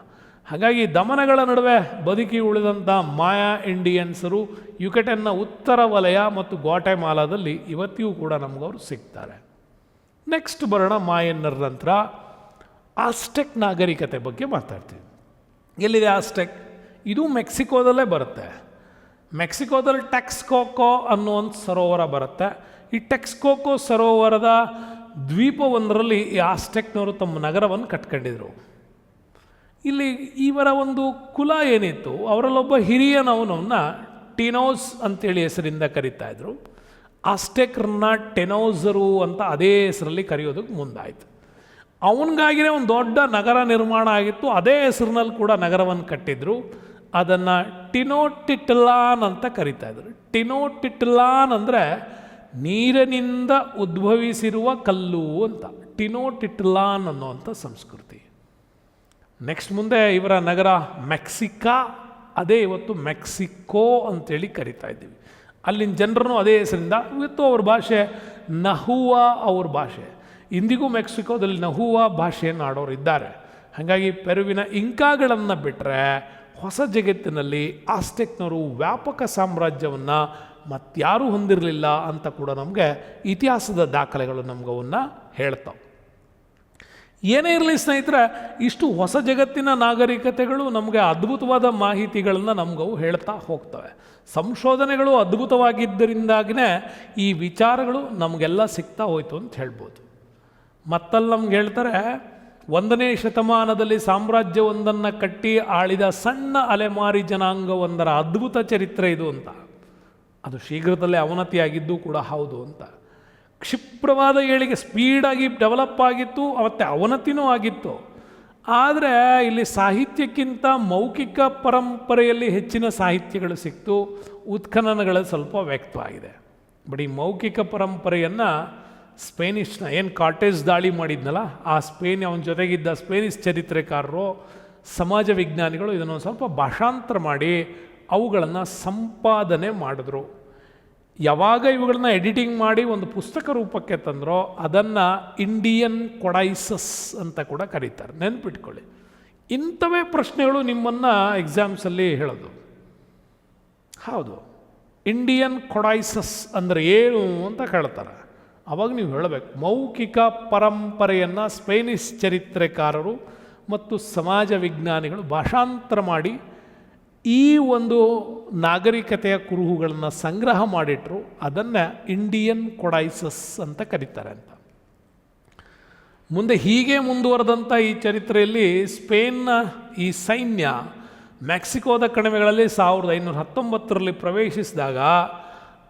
ಹಾಗಾಗಿ ದಮನಗಳ ನಡುವೆ ಬದುಕಿ ಉಳಿದಂಥ ಮಾಯಾ ಇಂಡಿಯನ್ಸರು ಯುಕಟನ್ನ ಉತ್ತರ ವಲಯ ಮತ್ತು ಗ್ವಾಟೆಮಾಲಾದಲ್ಲಿ ಇವತ್ತಿಗೂ ಕೂಡ ನಮಗವರು ಸಿಗ್ತಾರೆ. ನೆಕ್ಸ್ಟ್ ಬರೋಣ ಮಾಯನ್ನರ ನಂತರ ಆಸ್ಟೆಕ್ ನಾಗರಿಕತೆ ಬಗ್ಗೆ ಮಾತಾಡ್ತೀವಿ. ಎಲ್ಲಿದೆ ಆಸ್ಟೆಕ್? ಇದು ಮೆಕ್ಸಿಕೋದಲ್ಲೇ ಬರುತ್ತೆ. ಮೆಕ್ಸಿಕೋದಲ್ಲಿ ಟೆಕ್ಸ್ಕೋಕೋ ಅನ್ನುವಂಥ ಸರೋವರ ಬರುತ್ತೆ. ಈ ಟೆಕ್ಸ್ಕೋಕೋ ಸರೋವರದ ದ್ವೀಪವೊಂದರಲ್ಲಿ ಈ ಆಸ್ಟೆಕ್ನವರು ತಮ್ಮ ನಗರವನ್ನು ಕಟ್ಕೊಂಡಿದ್ರು. ಇಲ್ಲಿ ಇವರ ಒಂದು ಕುಲ ಏನಿತ್ತು, ಅವರಲ್ಲೊಬ್ಬ ಹಿರಿಯನವನನ್ನು ಟಿನೋಸ್ ಅಂತೇಳಿ ಹೆಸರಿಂದ ಕರೀತಾ ಇದ್ರು. ಆಸ್ಟೆಕ್ರನ್ನ ಟೆನೋಸರು ಅಂತ ಅದೇ ಹೆಸರಲ್ಲಿ ಕರೆಯೋದಕ್ಕೆ ಮುಂದಾಯಿತು. ಅವನಿಗಾಗಿಯೇ ಒಂದು ದೊಡ್ಡ ನಗರ ನಿರ್ಮಾಣ ಆಗಿತ್ತು, ಅದೇ ಹೆಸರಿನಲ್ಲಿ ಕೂಡ ನಗರವನ್ನು ಕಟ್ಟಿದ್ರು. ಅದನ್ನು ಟಿನೋಟಿಟ್ಲಾನ್ ಅಂತ ಕರೀತಾ ಇದ್ರು. ಟಿನೋಟಿಟ್ಲಾನ್ ಅಂದರೆ ನೀರಿನಿಂದ ಉದ್ಭವಿಸಿರುವ ಕಲ್ಲು ಅಂತ, ಟಿನೋಟಿಟ್ಲಾನ್ ಅನ್ನುವಂಥ ಸಂಸ್ಕೃತಿ. ನೆಕ್ಸ್ಟ್ ಮುಂದೆ ಇವರ ನಗರ ಮೆಕ್ಸಿಕಾ, ಅದೇ ಇವತ್ತು ಮೆಕ್ಸಿಕೋ ಅಂತೇಳಿ ಕರಿತಾ ಇದ್ದೀವಿ. ಅಲ್ಲಿನ ಜನರನ್ನು ಅದೇ ಹೆಸರಿಂದ, ಇವತ್ತು ಅವ್ರ ಭಾಷೆ ನಹುವಾ ಅವ್ರ ಭಾಷೆ. ಇಂದಿಗೂ ಮೆಕ್ಸಿಕೋದಲ್ಲಿ ನಹುವಾ ಭಾಷೆಯನ್ನು ಆಡೋರು ಇದ್ದಾರೆ. ಹಾಗಾಗಿ ಪೆರುವಿನ ಇಂಕಾಗಳನ್ನು ಬಿಟ್ಟರೆ ಹೊಸ ಜಗತ್ತಿನಲ್ಲಿ ಆಸ್ಟೆಕ್ನವರು ವ್ಯಾಪಕ ಸಾಮ್ರಾಜ್ಯವನ್ನು ಮತ್ತಾರೂ ಹೊಂದಿರಲಿಲ್ಲ ಅಂತ ಕೂಡ ನಮಗೆ ಇತಿಹಾಸದ ದಾಖಲೆಗಳು ನಮಗವನ್ನು ಹೇಳ್ತಾವೆ. ಏನೇ ಇರಲಿ ಸ್ನೇಹಿತರೆ, ಇಷ್ಟು ಹೊಸ ಜಗತ್ತಿನ ನಾಗರಿಕತೆಗಳು ನಮಗೆ ಅದ್ಭುತವಾದ ಮಾಹಿತಿಗಳನ್ನು ನಮಗವು ಹೇಳ್ತಾ ಹೋಗ್ತವೆ. ಸಂಶೋಧನೆಗಳು ಅದ್ಭುತವಾಗಿದ್ದರಿಂದಾಗಿಯೇ ಈ ವಿಚಾರಗಳು ನಮಗೆಲ್ಲ ಸಿಗ್ತಾ ಹೋಯ್ತು ಅಂತ ಹೇಳ್ಬೋದು. ಮತ್ತಲ್ಲಿ ನಮ್ಗೆ ಹೇಳ್ತಾರೆ, 1ನೇ ಶತಮಾನದಲ್ಲಿ ಸಾಮ್ರಾಜ್ಯವೊಂದನ್ನು ಕಟ್ಟಿ ಆಳಿದ ಸಣ್ಣ ಅಲೆಮಾರಿ ಜನಾಂಗವೊಂದರ ಅದ್ಭುತ ಚರಿತ್ರೆ ಇದು ಅಂತ. ಅದು ಶೀಘ್ರದಲ್ಲೇ ಅವನತಿಯಾಗಿದ್ದು ಕೂಡ ಹೌದು ಅಂತ. ಕ್ಷಿಪ್ರವಾದ ಏಳಿಗೆ, ಸ್ಪೀಡಾಗಿ ಡೆವಲಪ್ ಆಗಿತ್ತು, ಮತ್ತು ಅವನತಿನೂ ಆಗಿತ್ತು. ಆದರೆ ಇಲ್ಲಿ ಸಾಹಿತ್ಯಕ್ಕಿಂತ ಮೌಖಿಕ ಪರಂಪರೆಯಲ್ಲಿ ಹೆಚ್ಚಿನ ಸಾಹಿತ್ಯಗಳು ಸಿಕ್ತು, ಉತ್ಖನನಗಳು ಸ್ವಲ್ಪ ವ್ಯಕ್ತವಾಗಿದೆ. ಬಟ್ ಈ ಮೌಖಿಕ ಪರಂಪರೆಯನ್ನು ಸ್ಪೇನಿಷ್ನ ಏನು ಕಾರ್ಟೇಜ್ ದಾಳಿ ಮಾಡಿದ್ನಲ್ಲ, ಆ ಅವನ ಜೊತೆಗಿದ್ದ ಸ್ಪೇನಿಷ್ ಚರಿತ್ರೆಕಾರರು, ಸಮಾಜ ವಿಜ್ಞಾನಿಗಳು ಇದನ್ನು ಸ್ವಲ್ಪ ಭಾಷಾಂತರ ಮಾಡಿ ಅವುಗಳನ್ನು ಸಂಪಾದನೆ ಮಾಡಿದ್ರು. ಯಾವಾಗ ಇವುಗಳನ್ನ ಎಡಿಟಿಂಗ್ ಮಾಡಿ ಒಂದು ಪುಸ್ತಕ ರೂಪಕ್ಕೆ ತಂದರೋ ಅದನ್ನು ಇಂಡಿಯನ್ ಕೊಡೈಸಸ್ ಅಂತ ಕೂಡ ಕರೀತಾರೆ. ನೆನ್ಪಿಟ್ಕೊಳ್ಳಿ, ಇಂಥವೇ ಪ್ರಶ್ನೆಗಳು ನಿಮ್ಮನ್ನು ಎಕ್ಸಾಮ್ಸಲ್ಲಿ ಹೇಳೋದು. ಹೌದು, ಇಂಡಿಯನ್ ಕೊಡೈಸಸ್ ಅಂದರೆ ಏನು ಅಂತ ಕೇಳ್ತಾರೆ. ಅವಾಗ ನೀವು ಹೇಳಬೇಕು, ಮೌಖಿಕ ಪರಂಪರೆಯನ್ನು ಸ್ಪೇನಿಷ್ ಚರಿತ್ರೆಕಾರರು ಮತ್ತು ಸಮಾಜ ವಿಜ್ಞಾನಿಗಳು ಭಾಷಾಂತರ ಮಾಡಿ ಈ ಒಂದು ನಾಗರಿಕತೆಯ ಕುರುಹುಗಳನ್ನು ಸಂಗ್ರಹ ಮಾಡಿಟ್ರು. ಅದನ್ನು ಇಂಡಿಯನ್ ಕೊಡೈಸಸ್ ಅಂತ ಕರೀತಾರೆ ಅಂತ. ಮುಂದೆ ಹೀಗೆ ಮುಂದುವರೆದಂಥ ಈ ಚರಿತ್ರೆಯಲ್ಲಿ ಸ್ಪೇನ್ನ ಈ ಸೈನ್ಯ ಮೆಕ್ಸಿಕೋದ ಕಣಿವೆಗಳಲ್ಲಿ 1519ರಲ್ಲಿ ಪ್ರವೇಶಿಸಿದಾಗ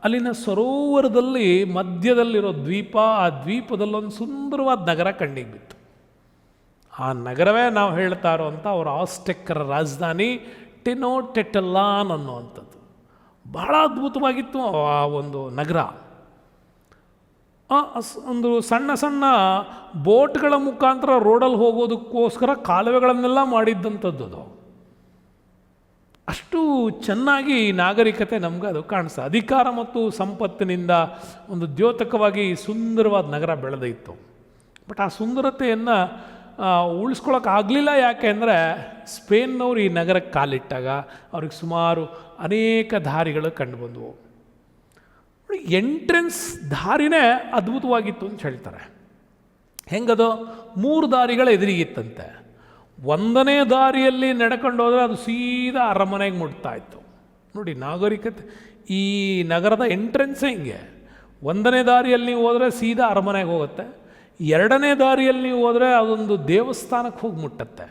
ಅಲ್ಲಿನ ಸರೋವರದಲ್ಲಿ ಮಧ್ಯದಲ್ಲಿರೋ ದ್ವೀಪ, ಆ ದ್ವೀಪದಲ್ಲೊಂದು ಸುಂದರವಾದ ನಗರ ಕಣ್ಣಿಗೆ ಬಿತ್ತು. ಆ ನಗರವೇ ನಾವು ಹೇಳ್ತಾ ಇರೋವಂಥ ಅವರ ಆಸ್ಟೆಕ್ಕರ ರಾಜಧಾನಿ ಟೆನೋಟಿಟ್ಲಾನ್ ಅನ್ನುವಂಥದ್ದು. ಬಹಳ ಅದ್ಭುತವಾಗಿತ್ತು ಆ ಒಂದು ನಗರ. ಒಂದು ಸಣ್ಣ ಸಣ್ಣ ಬೋಟ್ಗಳ ಮುಖಾಂತರ ರೋಡಲ್ಲಿ ಹೋಗೋದಕ್ಕೋಸ್ಕರ ಕಾಲುವೆಗಳನ್ನೆಲ್ಲ ಮಾಡಿದ್ದಂಥದ್ದು ಅದು. ಅಷ್ಟು ಚೆನ್ನಾಗಿ ನಾಗರಿಕತೆ ನಮ್ಗೆ ಅದು ಕಾಣಿಸ್ತದೆ. ಅಧಿಕಾರ ಮತ್ತು ಸಂಪತ್ತಿನಿಂದ ಒಂದು ದ್ಯೋತಕವಾಗಿ ಸುಂದರವಾದ ನಗರ ಬೆಳೆದಿತ್ತು. ಬಟ್ ಆ ಸುಂದರತೆಯನ್ನು ಉಳಿಸ್ಕೊಳ್ಳೋಕ್ಕಾಗಲಿಲ್ಲ. ಯಾಕೆ ಅಂದರೆ ಸ್ಪೇನ್ನವರು ಈ ನಗರಕ್ಕೆ ಕಾಲಿಟ್ಟಾಗ ಅವ್ರಿಗೆ ಸುಮಾರು ಅನೇಕ ದಾರಿಗಳು ಕಂಡುಬಂದವು. ಎಂಟ್ರೆನ್ಸ್ ದಾರಿನೇ ಅದ್ಭುತವಾಗಿತ್ತು ಅಂತ ಹೇಳ್ತಾರೆ. ಹೆಂಗದು? 3 ದಾರಿಗಳು ಎದುರಿಗಿತ್ತಂತೆ. 1ನೇ ದಾರಿಯಲ್ಲಿ ನಡ್ಕೊಂಡು ಹೋದರೆ ಅದು ಸೀದಾ ಅರಮನೆಗೆ ಮುಟ್ತಾ ಇತ್ತು. ನೋಡಿ, ನಾಗರಿಕತೆ ಈ ನಗರದ ಎಂಟ್ರೆನ್ಸೇ ಹಿಂಗೆ. 1ನೇ ದಾರಿಯಲ್ಲಿ ನೀವು ಹೋದರೆ ಸೀದಾ ಅರಮನೆಗೆ ಹೋಗುತ್ತೆ. 2ನೇ ದಾರಿಯಲ್ಲಿ ನೀವು ಹೋದರೆ ಅದೊಂದು ದೇವಸ್ಥಾನಕ್ಕೆ ಹೋಗಿ ಮುಟ್ಟತ್ತೆ.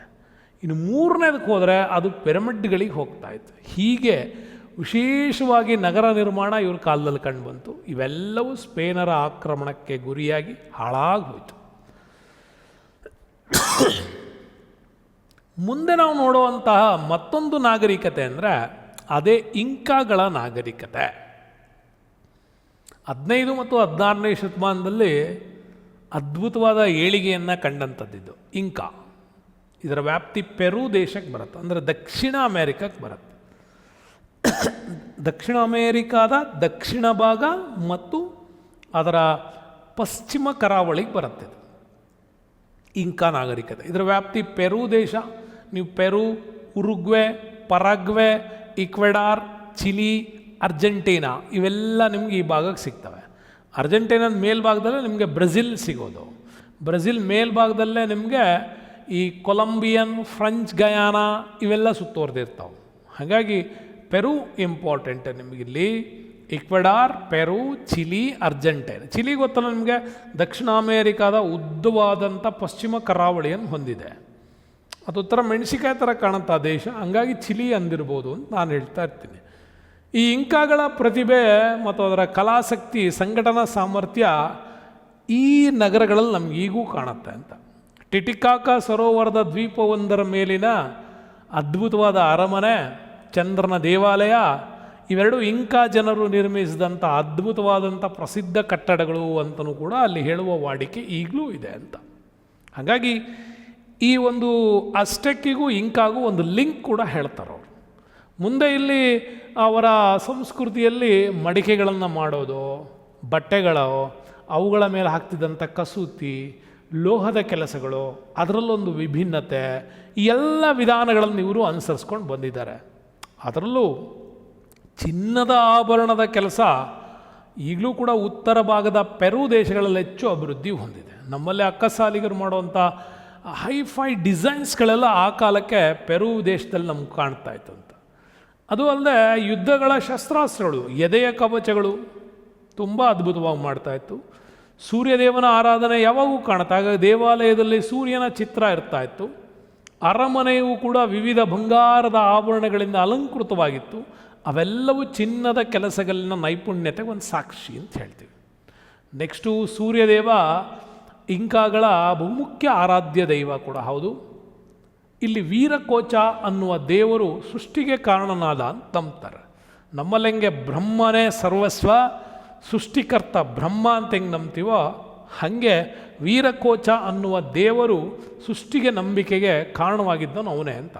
ಇನ್ನು 3ನೇದಕ್ಕೆ ಹೋದರೆ ಅದು ಪಿರಮಿಡ್ಗಳಿಗೆ ಹೋಗ್ತಾ ಇತ್ತು. ಹೀಗೆ ವಿಶೇಷವಾಗಿ ನಗರ ನಿರ್ಮಾಣ ಇವ್ರ ಕಾಲದಲ್ಲಿ ಕಂಡು ಬಂತು. ಇವೆಲ್ಲವೂ ಸ್ಪೇನರ ಆಕ್ರಮಣಕ್ಕೆ ಗುರಿಯಾಗಿ ಹಾಳಾಗಿ ಹೋಯಿತು. ಮುಂದೆ ನಾವು ನೋಡುವಂತಹ ಮತ್ತೊಂದು ನಾಗರಿಕತೆ ಅಂದರೆ ಅದೇ ಇಂಕಾಗಳ ನಾಗರಿಕತೆ. 15 ಮತ್ತು 16ನೇ ಶತಮಾನದಲ್ಲಿ ಅದ್ಭುತವಾದ ಏಳಿಗೆಯನ್ನು ಕಂಡಂಥದ್ದಿದ್ದು ಇಂಕಾ. ಇದರ ವ್ಯಾಪ್ತಿ ಪೆರು ದೇಶಕ್ಕೆ ಬರುತ್ತೆ, ಅಂದರೆ ದಕ್ಷಿಣ ಅಮೇರಿಕಕ್ಕೆ ಬರುತ್ತೆ. ದಕ್ಷಿಣ ಅಮೇರಿಕಾದ ದಕ್ಷಿಣ ಭಾಗ ಮತ್ತು ಅದರ ಪಶ್ಚಿಮ ಕರಾವಳಿಗೆ ಬರುತ್ತೆ ಇಂಕಾ ನಾಗರಿಕತೆ. ಇದರ ವ್ಯಾಪ್ತಿ ಪೆರು ದೇಶ. ನೀವು Peru, Uruguay, Paraguay, Ecuador, Chile, Argentina ಇವೆಲ್ಲ ನಿಮ್ಗೆ ಈ ಭಾಗಕ್ಕೆ ಸಿಗ್ತವೆ. ಅರ್ಜೆಂಟೀನಾದ ಮೇಲ್ಭಾಗದಲ್ಲೇ ನಿಮಗೆ ಬ್ರೆಜಿಲ್ ಸಿಗೋದು. ಬ್ರೆಜಿಲ್ ಮೇಲ್ಭಾಗದಲ್ಲೇ ನಿಮಗೆ ಈ ಕೊಲಂಬಿಯನ್, ಫ್ರೆಂಚ್ ಗಯಾನಾ ಇವೆಲ್ಲ ಸುತ್ತುವರೆದಿರ್ತಾವೆ. ಹಾಗಾಗಿ ಪೆರು ಇಂಪಾರ್ಟೆಂಟ್ ನಿಮಗಿಲ್ಲಿ. ಇಕ್ವೆಡಾರ್, ಪೆರು, ಚಿಲಿ, ಅರ್ಜೆಂಟೈನ್. ಚಿಲಿ ಗೊತ್ತಲ್ಲ ನಿಮಗೆ, ದಕ್ಷಿಣ ಅಮೇರಿಕಾದ ಉದ್ದವಾದಂಥ ಪಶ್ಚಿಮ ಕರಾವಳಿಯನ್ನು ಹೊಂದಿದೆ. ಅದು ಥರ ಮೆಣಸಿಕಾಯಿ ಥರ ಕಾಣುತ್ತಾ ದೇಶ, ಹಂಗಾಗಿ ಚಿಲಿ ಅಂದಿರ್ಬೋದು ಅಂತ ನಾನು ಹೇಳ್ತಾ ಇರ್ತೀನಿ. ಈ ಇಂಕಾಗಳ ಪ್ರತಿಭೆ ಮತ್ತು ಅದರ ಕಲಾಸಕ್ತಿ, ಸಂಘಟನಾ ಸಾಮರ್ಥ್ಯ ಈ ನಗರಗಳಲ್ಲಿ ನಮ್ಗೆ ಈಗೂ ಕಾಣುತ್ತೆ ಅಂತ. ಟಿಟಿಕಾಕ ಸರೋವರದ ದ್ವೀಪವೊಂದರ ಮೇಲಿನ ಅದ್ಭುತವಾದ ಅರಮನೆ, ಚಂದ್ರನ ದೇವಾಲಯ, ಇವೆರಡು ಇಂಕಾ ಜನರು ನಿರ್ಮಿಸಿದಂಥ ಅದ್ಭುತವಾದಂಥ ಪ್ರಸಿದ್ಧ ಕಟ್ಟಡಗಳು ಅಂತಲೂ ಕೂಡ ಅಲ್ಲಿ ಹೇಳುವ ವಾಡಿಕೆ ಈಗಲೂ ಇದೆ ಅಂತ. ಹಾಗಾಗಿ ಈ ಒಂದು ಅಸ್ಟೆಕ್ಕಿಗೂ ಇಂಕಾಗೂ ಒಂದು ಲಿಂಕ್ ಕೂಡ ಹೇಳ್ತಾರೆ ಅವರು. ಮುಂದೆ ಇಲ್ಲಿ ಅವರ ಸಂಸ್ಕೃತಿಯಲ್ಲಿ ಮಡಿಕೆಗಳನ್ನು ಮಾಡೋದು, ಬಟ್ಟೆಗಳು, ಅವುಗಳ ಮೇಲೆ ಹಾಕ್ತಿದ್ದಂಥ ಕಸೂತಿ, ಲೋಹದ ಕೆಲಸಗಳು, ಅದರಲ್ಲೊಂದು ವಿಭಿನ್ನತೆ, ಈ ಎಲ್ಲ ವಿಧಾನಗಳನ್ನು ಇವರು ಅನುಸರಿಸ್ಕೊಂಡು ಬಂದಿದ್ದಾರೆ. ಅದರಲ್ಲೂ ಚಿನ್ನದ ಆಭರಣದ ಕೆಲಸ ಈಗಲೂ ಕೂಡ ಉತ್ತರ ಭಾಗದ ಪೆರು ದೇಶಗಳಲ್ಲಿ ಹೆಚ್ಚು ಅಭಿವೃದ್ಧಿ ಹೊಂದಿದೆ. ನಮ್ಮಲ್ಲಿ ಅಕ್ಕಸಾಲಿಗರು ಮಾಡುವಂಥ ಹೈಫೈ ಡಿಸೈನ್ಸ್ಗಳೆಲ್ಲ ಆ ಕಾಲಕ್ಕೆ ಪೆರು ದೇಶದಲ್ಲಿ ನಮ್ಗೆ ಕಾಣ್ತಾ ಇತ್ತು ಅಂತ. ಅದು ಅಲ್ಲದೆ ಯುದ್ಧಗಳ ಶಸ್ತ್ರಾಸ್ತ್ರಗಳು, ಎದೆಯ ಕವಚಗಳು ತುಂಬ ಅದ್ಭುತವಾಗಿ ಮಾಡ್ತಾಯಿತ್ತು. ಸೂರ್ಯದೇವನ ಆರಾಧನೆ ಯಾವಾಗೂ ಕಾಣುತ್ತೆ. ಹಾಗಾಗಿ ದೇವಾಲಯದಲ್ಲಿ ಸೂರ್ಯನ ಚಿತ್ರ ಇರ್ತಾಯಿತ್ತು. ಅರಮನೆಯೂ ಕೂಡ ವಿವಿಧ ಬಂಗಾರದ ಆಭರಣಗಳಿಂದ ಅಲಂಕೃತವಾಗಿತ್ತು. ಅವೆಲ್ಲವೂ ಚಿನ್ನದ ಕೆಲಸಗಳಿನ ನೈಪುಣ್ಯತೆಗೆ ಒಂದು ಸಾಕ್ಷಿ ಅಂತ ಹೇಳ್ತೀವಿ. ನೆಕ್ಸ್ಟು ಸೂರ್ಯದೇವ ಇಂಕಾಗಳ ಬಹುಮುಖ್ಯ ಆರಾಧ್ಯ ದೈವ ಕೂಡ ಹೌದು. ಇಲ್ಲಿ ವೀರಕೋಚ ಅನ್ನುವ ದೇವರು ಸೃಷ್ಟಿಗೆ ಕಾರಣನಾದ ಅಂತ ನಂಬ್ತಾರೆ. ನಮ್ಮಲ್ಲಿ ಹೆಂಗೆ ಬ್ರಹ್ಮನೇ ಸರ್ವಸ್ವ, ಸೃಷ್ಟಿಕರ್ತ ಬ್ರಹ್ಮ ಅಂತ ಹೆಂಗೆ ನಂಬ್ತೀವೋ ಹಾಗೆ ವೀರಕೋಚ ಅನ್ನುವ ದೇವರು ಸೃಷ್ಟಿಗೆ ನಂಬಿಕೆಗೆ ಕಾರಣವಾಗಿದ್ದನು ಅವನೇ ಅಂತ.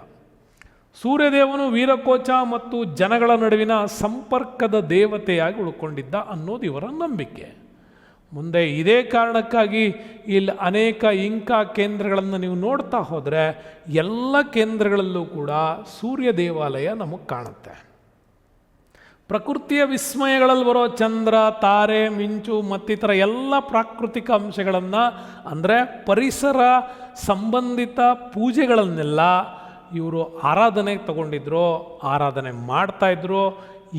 ಸೂರ್ಯದೇವನು ವೀರಕೋಚ ಮತ್ತು ಜನಗಳ ನಡುವಿನ ಸಂಪರ್ಕದ ದೇವತೆಯಾಗಿ ಉಳ್ಕೊಂಡಿದ್ದ ಅನ್ನೋದು ಇವರ ನಂಬಿಕೆ. ಮುಂದೆ ಇದೇ ಕಾರಣಕ್ಕಾಗಿ ಇಲ್ಲಿ ಅನೇಕ ಇಂಕಾ ಕೇಂದ್ರಗಳನ್ನು ನೀವು ನೋಡ್ತಾ ಹೋದರೆ ಎಲ್ಲ ಕೇಂದ್ರಗಳಲ್ಲೂ ಕೂಡ ಸೂರ್ಯ ದೇವಾಲಯ ನಮಗೆ ಕಾಣುತ್ತೆ. ಪ್ರಕೃತಿಯ ವಿಸ್ಮಯಗಳಲ್ಲಿ ಬರೋ ಚಂದ್ರ, ತಾರೆ, ಮಿಂಚು ಮತ್ತಿತರ ಎಲ್ಲ ಪ್ರಾಕೃತಿಕ ಅಂಶಗಳನ್ನು, ಅಂದರೆ ಪರಿಸರ ಸಂಬಂಧಿತ ಪೂಜೆಗಳನ್ನೆಲ್ಲ ಇವರು ಆರಾಧನೆಗೆ ತಗೊಂಡಿದ್ರು, ಆರಾಧನೆ ಮಾಡ್ತಾಯಿದ್ರು.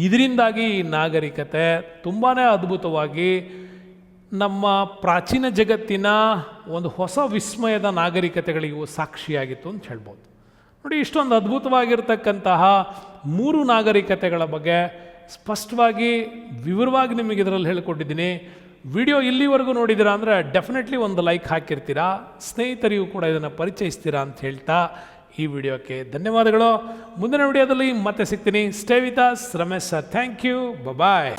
ಇದರಿಂದಾಗಿ ಈ ನಾಗರಿಕತೆ ತುಂಬಾ ಅದ್ಭುತವಾಗಿ ನಮ್ಮ ಪ್ರಾಚೀನ ಜಗತ್ತಿನ ಒಂದು ಹೊಸ ವಿಸ್ಮಯದ ನಾಗರಿಕತೆಗಳಿಗೂ ಸಾಕ್ಷಿಯಾಗಿತ್ತು ಅಂತ ಹೇಳ್ಬೋದು. ನೋಡಿ, ಇಷ್ಟೊಂದು ಅದ್ಭುತವಾಗಿರ್ತಕ್ಕಂತಹ 3 ನಾಗರಿಕತೆಗಳ ಬಗ್ಗೆ ಸ್ಪಷ್ಟವಾಗಿ ವಿವರವಾಗಿ ನಿಮಗೆ ಇದರಲ್ಲಿ ಹೇಳಿಕೊಟ್ಟಿದ್ದೀನಿ. ವಿಡಿಯೋ ಇಲ್ಲಿವರೆಗೂ ನೋಡಿದ್ದೀರಾ ಅಂದರೆ ಡೆಫಿನೆಟ್ಲಿ ಒಂದು ಲೈಕ್ ಹಾಕಿರ್ತೀರಾ, ಸ್ನೇಹಿತರಿಗೂ ಕೂಡ ಇದನ್ನು ಪರಿಚಯಿಸ್ತೀರಾ ಅಂತ ಹೇಳ್ತಾ ಈ ವಿಡಿಯೋಕ್ಕೆ ಧನ್ಯವಾದಗಳು. ಮುಂದಿನ ವಿಡಿಯೋದಲ್ಲಿ ಮತ್ತೆ ಸಿಗ್ತೀನಿ. Stay with us, Ramesh sir. Thank you. Bye.